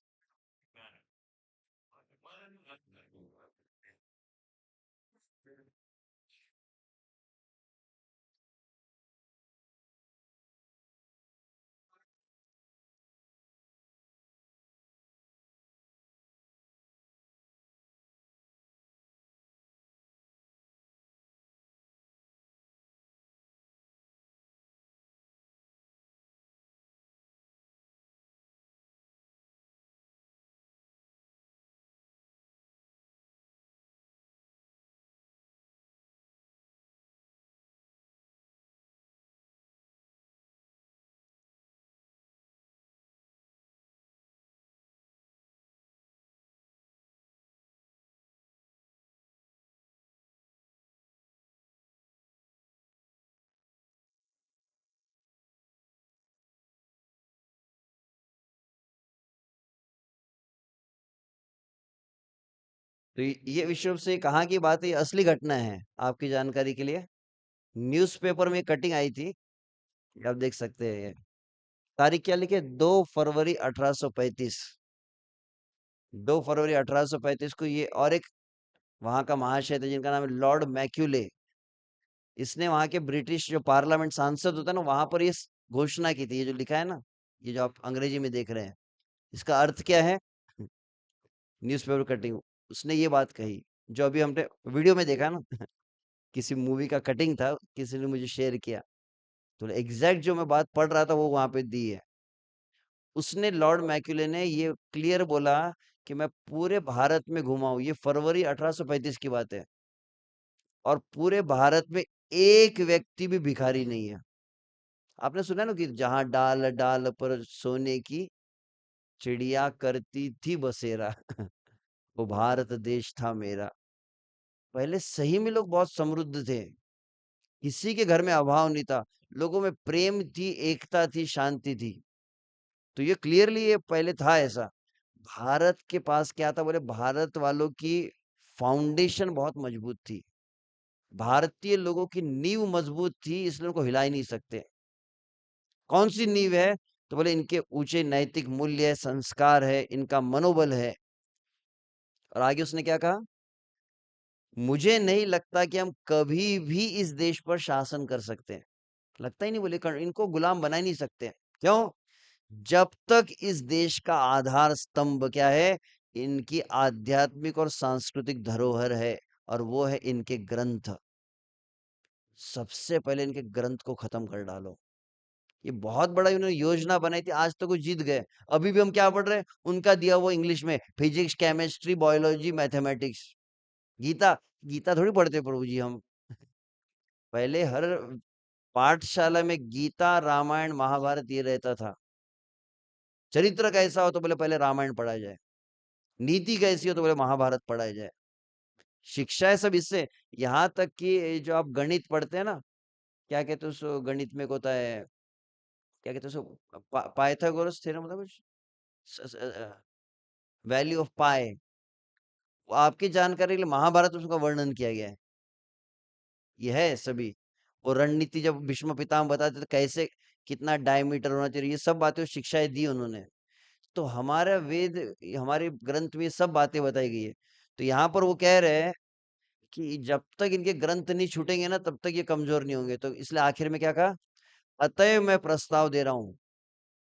तो ये विश्व से कहाँ की बात है? ये असली घटना है, आपकी जानकारी के लिए। न्यूज़पेपर में कटिंग आई थी, आप देख सकते हैं। ये तारीख क्या लिखे? 2 फरवरी 1835। 2 फरवरी 1835 को ये, और एक वहां का महाशय थे जिनका नाम है लॉर्ड मैक्यूले। इसने वहां के ब्रिटिश जो पार्लियामेंट सांसद होता है ना, वहां पर ये घोषणा की थी। ये जो लिखा है ना, ये जो आप अंग्रेजी में देख रहे हैं, इसका अर्थ क्या है? Newspaper cutting. उसने ये बात कही, जो अभी हमने वीडियो में देखा ना, किसी मूवी का कटिंग था, किसी ने मुझे शेयर किया, तो एग्जैक्ट जो मैं बात पढ़ रहा था वो वहां पे दी है। उसने, लॉर्ड मैक्यूले ने ये क्लियर बोला कि मैं पूरे भारत में घुमा हूं, ये फरवरी 1835 की बात है, और पूरे भारत में एक व्यक्ति भी भिखारी नहीं है। आपने सुना ना कि जहां डाल डाल पर सोने की चिड़िया करती थी बसेरा, वो भारत देश था मेरा। पहले सही में लोग बहुत समृद्ध थे, किसी के घर में अभाव नहीं था, लोगों में प्रेम थी, एकता थी, शांति थी। तो ये क्लियरली ये पहले था ऐसा। भारत के पास क्या था, बोले भारत वालों की फाउंडेशन बहुत मजबूत थी, भारतीय लोगों की नींव मजबूत थी, इसलिए उनको हिला ही नहीं सकते। कौन सी नींव है, तो बोले इनके ऊंचे नैतिक मूल्य है, संस्कार है, इनका मनोबल है। और आगे उसने क्या कहा, मुझे नहीं लगता कि हम कभी भी इस देश पर शासन कर सकते हैं। लगता ही नहीं, बोले इनको गुलाम बना ही नहीं सकते। क्यों? जब तक इस देश का आधार स्तंभ क्या है, इनकी आध्यात्मिक और सांस्कृतिक धरोहर है, और वो है इनके ग्रंथ। सबसे पहले इनके ग्रंथ को खत्म कर डालो। ये बहुत बड़ा इन्होंने योजना बनाई थी, आज तक वो जीत गए। अभी भी हम क्या पढ़ रहे हैं, उनका दिया वो इंग्लिश में, physics, chemistry, biology, mathematics. Gita, Gita थोड़ी पढ़ते प्रभु जी हम। पहले हर पाठशाला में गीता, रामायण, महाभारत ये रहता था। चरित्र कैसा हो तो बोले पहले रामायण पढ़ा जाए, नीति कैसी हो तो बोले महाभारत पढ़ाया जाए। शिक्षा है सब इससे। यहाँ तक कि जो आप गणित पढ़ते हैं ना, क्या कहते हैं उसको, गणित में एक होता है, क्या कहते हैं उसको, पाइथागोरस थ्योरम, मतलब कुछ वैल्यू ऑफ पाई, आपकी जानकारी के लिए महाभारत में उसका वर्णन किया गया है। यह है सभी। वो रणनीति जब भीष्म पितामह बताते थे कैसे, कितना डायमीटर होना चाहिए, ये सब बातें शिक्षाएं दी उन्होंने। तो हमारा वेद, हमारे ग्रंथ में ये सब बातें बताई गई है। तो यहाँ पर वो कह रहे हैं कि जब तक इनके ग्रंथ नहीं छूटेंगे ना, तब तक ये कमजोर नहीं होंगे। तो इसलिए आखिर में क्या कहा, अतएव मैं प्रस्ताव दे रहा हूँ,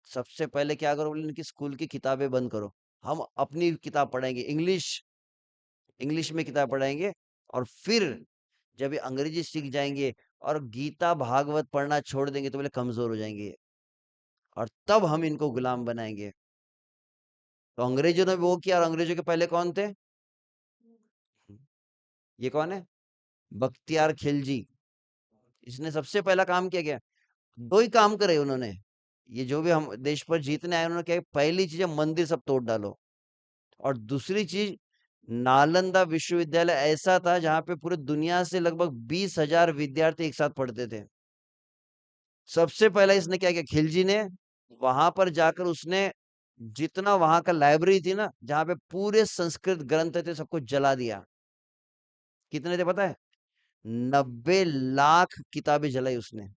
सबसे पहले क्या करो, बोले इनकी स्कूल की किताबें बंद करो, हम अपनी किताब पढ़ाएंगे, इंग्लिश, इंग्लिश में किताब पढ़ाएंगे। और फिर जब ये अंग्रेजी सीख जाएंगे और गीता भागवत पढ़ना छोड़ देंगे, तो बोले कमजोर हो जाएंगे, और तब हम इनको गुलाम बनाएंगे। तो अंग्रेजों ने वो किया, और अंग्रेजों के पहले कौन थे, ये कौन है, बख्तियार खिलजी। इसने सबसे पहला काम किया गया, दो ही काम करे उन्होंने, ये जो भी हम देश पर जीतने आए, उन्होंने क्या, पहली चीज है मंदिर सब तोड़ डालो, और दूसरी चीज, नालंदा विश्वविद्यालय ऐसा था जहां पे पूरे दुनिया से लगभग 20,000 विद्यार्थी एक साथ पढ़ते थे। सबसे पहला इसने क्या किया, खिलजी ने, वहां पर जाकर उसने जितना वहां का लाइब्रेरी थी ना, जहां पे पूरे संस्कृत ग्रंथ थे, सबको जला दिया। कितने थे पता है, 90 लाख किताबें जलाई उसने,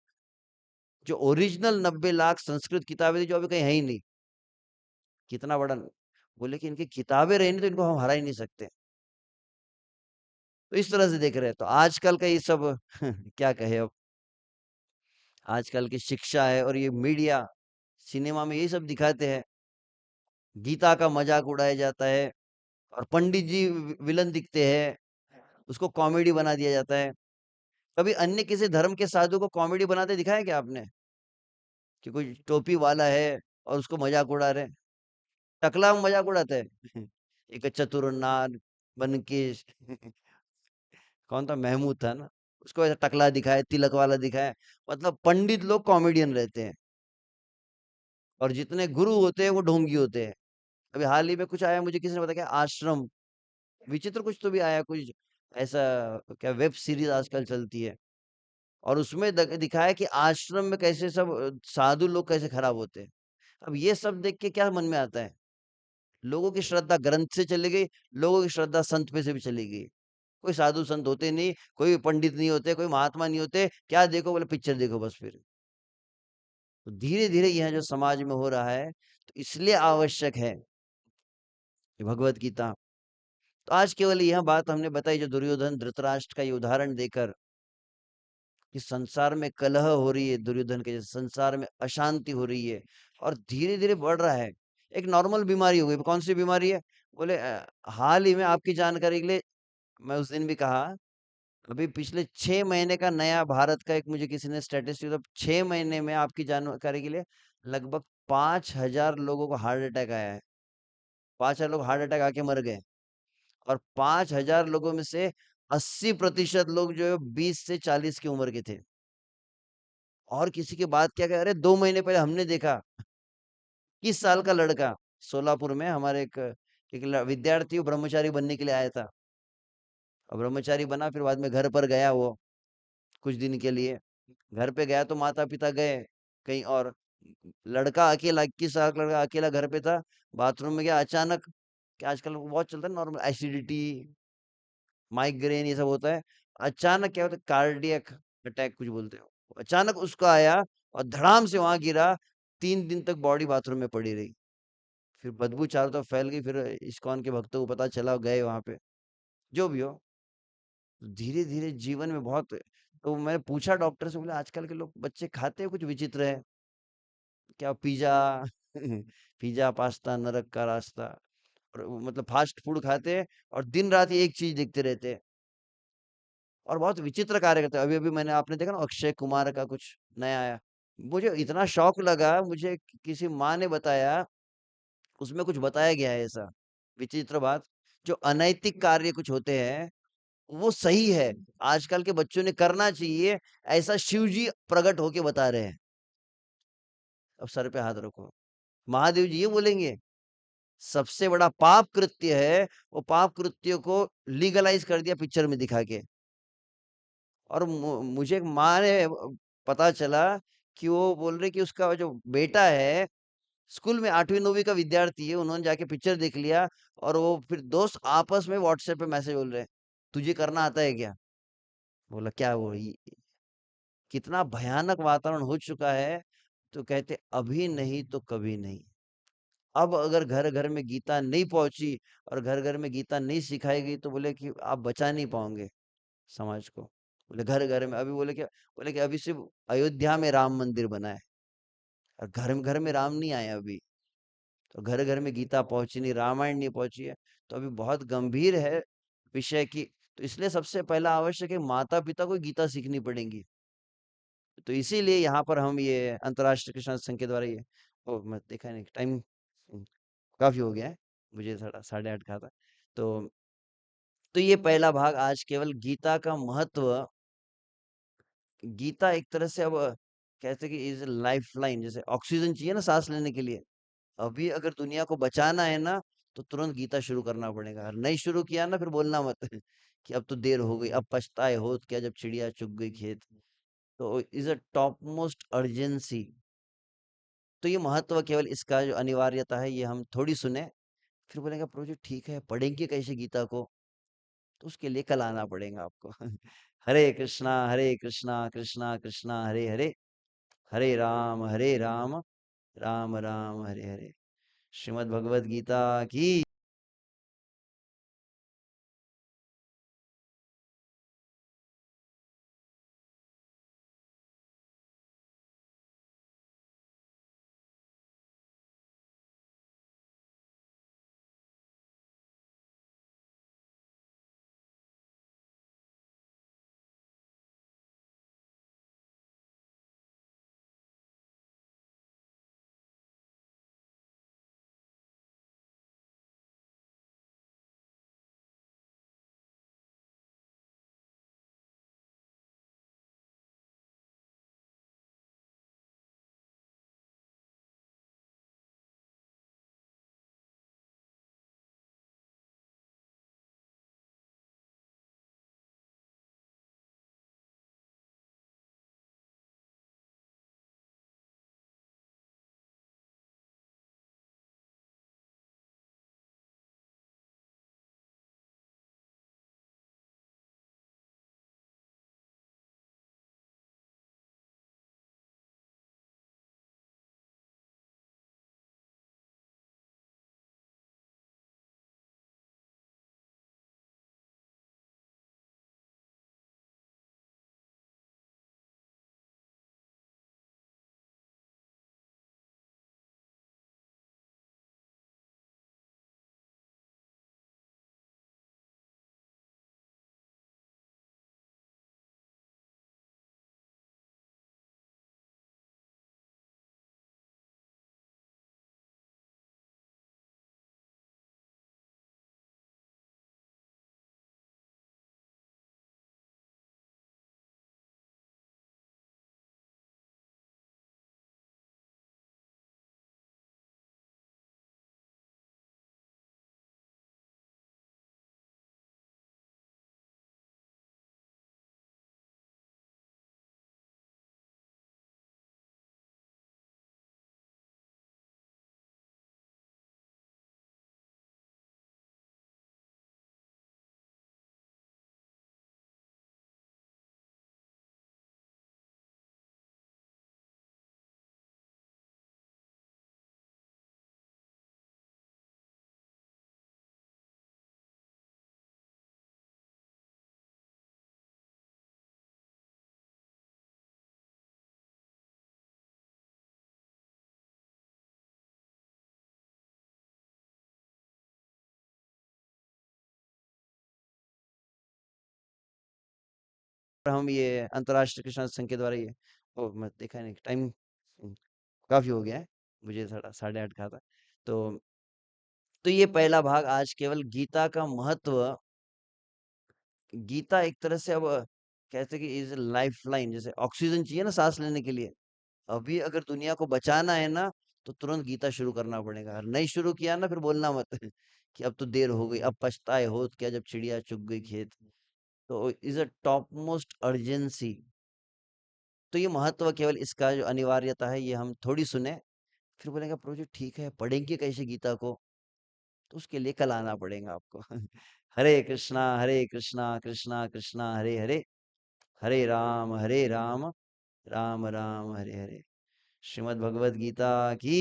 जो ओरिजिनल 90 लाख संस्कृत किताबें थी, जो अभी कहीं है ही नहीं। कितना बड़ा, बोले कि इनकी किताबें रही नहीं तो इनको हम हरा ही नहीं सकते। तो इस तरह से देख रहे हैं। तो आजकल का ये सब क्या कहे अब, आजकल की शिक्षा है और ये मीडिया, सिनेमा में यही सब दिखाते हैं, गीता का मजाक उड़ाया जाता है, और पंडित जी विलन दिखते हैं, उसको कॉमेडी बना दिया जाता है। कभी अन्य किसी धर्म के साधु को कॉमेडी बनाते दिखा है क्या आपने, कि कोई टोपी वाला है और उसको मजाक उड़ा रहे हैं? टकला में मजाक उड़ाता है एक चतुर नार बन के कौन था, महमूद था ना, उसको ऐसा टकला दिखाए, तिलक वाला दिखाए। मतलब पंडित लोग कॉमेडियन रहते हैं, और जितने गुरु होते हैं वो ढोंगी होते हैं। अभी हाल ही में कुछ आया, मुझे किसी ने बताया, आश्रम, विचित्र कुछ तो भी आया कुछ ऐसा, क्या वेब सीरीज आजकल चलती है, और उसमें दिखाया कि आश्रम में कैसे सब साधु लोग कैसे खराब होते हैं। अब ये सब देख के क्या मन में आता है, लोगों की श्रद्धा ग्रंथ से चली गई, लोगों की श्रद्धा संत पे से भी चली गई। कोई साधु संत होते नहीं, कोई पंडित नहीं होते, कोई महात्मा नहीं होते, क्या देखो, बोले पिक्चर देखो बस फिर। तो धीरे धीरे यह जो समाज में हो रहा है, तो इसलिए आवश्यक है भगवत गीता। तो आज केवल यह बात हमने बताई, जो दुर्योधन धृतराष्ट्र का ये उदाहरण देकर, कि संसार में कलह हो रही है, दुर्योधन के जैसे संसार में अशांति हो रही है, और धीरे धीरे बढ़ रहा है। एक नॉर्मल बीमारी हो गई, कौन सी बीमारी है, बोले हाल ही में आपकी जानकारी के लिए, मैं उस दिन भी कहा, अभी पिछले 6 महीने का नया भारत का एक मुझे किसी ने स्टैटिस्टिक, तो 6 महीने में आपकी जानकारी के लिए लगभग 5,000 लोगों को हार्ट अटैक आया है। 5,000 लोग हार्ट अटैक आके मर गए। और 5,000 लोगों में से 80% लोग जो है 20 से 40 की उम्र के थे। और किसी की बात क्या कह रहे, 2 महीने पहले हमने देखा 21 साल का लड़का सोलापुर में, हमारे एक विद्यार्थी, वो ब्रह्मचारी बनने के लिए आया था। और ब्रह्मचारी बना, फिर बाद में घर पर गया वो कुछ दिन के लिए। घर पे गया तो माता पिता गए कहीं और, लड़का अकेला, 21 साल का लड़का अकेला घर पे था। बाथरूम में गया अचानक, कि आजकल वो बहुत चलता है नॉर्मल एसिडिटी, माइग्रेन, ये सब होता है। अचानक क्या होता है, कार्डियक अटैक कुछ बोलते हो, अचानक उसका आया और धड़ाम से वहां गिरा। 3 दिन तक बॉडी बाथरूम में पड़ी रही। फिर बदबू चारों तरफ फैल गई। फिर इस्कॉन के भक्तों को पता चला, गए वहां पे। जो भी हो, धीरे धीरे जीवन में बहुत। तो मैंने पूछा डॉक्टर से, बोले आजकल के लोग बच्चे खाते हैं कुछ विचित्र है क्या, पिज्जा पिज्जा पास्ता नरक का रास्ता। और मतलब फास्ट फूड खाते हैं और दिन रात एक चीज देखते रहते हैं और बहुत विचित्र कार्य करते हैं। अभी अभी मैंने, आपने देखा ना अक्षय कुमार का कुछ नया आया, मुझे इतना शौक लगा। मुझे किसी माँ ने बताया, उसमें कुछ बताया गया है ऐसा विचित्र बात, जो अनैतिक कार्य कुछ होते हैं वो सही है, आजकल के बच्चों ने करना चाहिए, ऐसा शिव जी प्रकट होके बता रहे हैं। अब सर पे हाथ रखो, महादेव जी ये बोलेंगे सबसे बड़ा पाप कृत्य है, वो पाप कृत्य को लीगलाइज कर दिया पिक्चर में दिखा के। और मुझे एक माँ ने पता चला कि वो बोल रहे कि उसका जो बेटा है स्कूल में 8वीं 9वीं का विद्यार्थी है, उन्होंने जाके पिक्चर देख लिया। और वो फिर दोस्त आपस में व्हाट्सएप पे मैसेज बोल रहे हैं, तुझे करना आता है क्या? बोला क्या वो कितना भयानक वातावरण हो चुका है। तो कहते अभी नहीं तो कभी नहीं। अब अगर घर घर में गीता नहीं पहुंची और घर घर में गीता नहीं सिखाई गई, तो बोले कि आप बचा नहीं पाओगे समाज को। बोले घर घर में अभी, बोले कि अभी सिर्फ अयोध्या में राम मंदिर बना है और घर में राम नहीं आए अभी। तो घर घर में गीता पहुंची नहीं, रामायण नहीं पहुंची है। तो अभी बहुत गंभीर है विषय की। तो इसलिए सबसे पहला आवश्यक है, माता पिता को गीता सीखनी पड़ेगी। तो इसीलिए यहाँ पर हम ये अंतर्राष्ट्रीय कृष्ण संघ के द्वारा ये, ओ मैं देखा नहीं टाइम, काफी हो गया है, मुझे थोड़ा 8:30 कहा था। तो ये पहला भाग आज केवल गीता का महत्व। गीता एक तरह से अब कहते हैं कि इज लाइफ लाइन, जैसे ऑक्सीजन चाहिए ना सांस लेने के लिए। अभी अगर दुनिया को बचाना है ना, तो तुरंत गीता शुरू करना पड़ेगा। और नहीं शुरू किया ना, फिर बोलना मत कि अब तो देर हो गई, अब पछताए होत क्या जब चिड़िया चुग गई खेत। तो is a top most urgency. तो ये महत्व केवल इसका जो अनिवार्यता है, ये हम थोड़ी सुने। फिर बोलेंगे प्रभु जी ठीक है, पढ़ेंगे कैसे गीता को? तो उसके लिए कल आना पड़ेगा आपको। हरे कृष्णा कृष्णा कृष्णा हरे हरे, हरे राम राम राम हरे हरे। श्रीमद् भगवद गीता की हम ये अंतर्राष्ट्रीय कृष्ण संघ के द्वारा ये, ओ मैं देखा नहीं टाइम, काफी हो गया है, मुझे थोड़ा 8:30 कहा था। तो ये पहला भाग आज केवल गीता का महत्व। गीता एक तरह से अब कहते हैं कि इज लाइफ लाइन, जैसे ऑक्सीजन चाहिए ना सांस लेने के लिए। अभी अगर दुनिया को बचाना है ना, तो तुरंत गीता शुरू करना पड़ेगा। और नहीं शुरू किया ना, फिर बोलना मत कि अब तो देर हो गई, अब पछताए हो क्या जब चिड़िया चुग गई खेत। तो is a top most urgency. तो ये महत्व केवल इसका जो अनिवार्यता है, ये हम थोड़ी सुने, फिर बोलेंगे प्रभु जी ठीक है, पढ़ेंगे कैसे गीता को? तो उसके लिए कल आना पड़ेगा आपको। हरे कृष्णा कृष्णा कृष्णा हरे हरे, हरे राम राम राम हरे हरे। श्रीमद् भगवद गीता की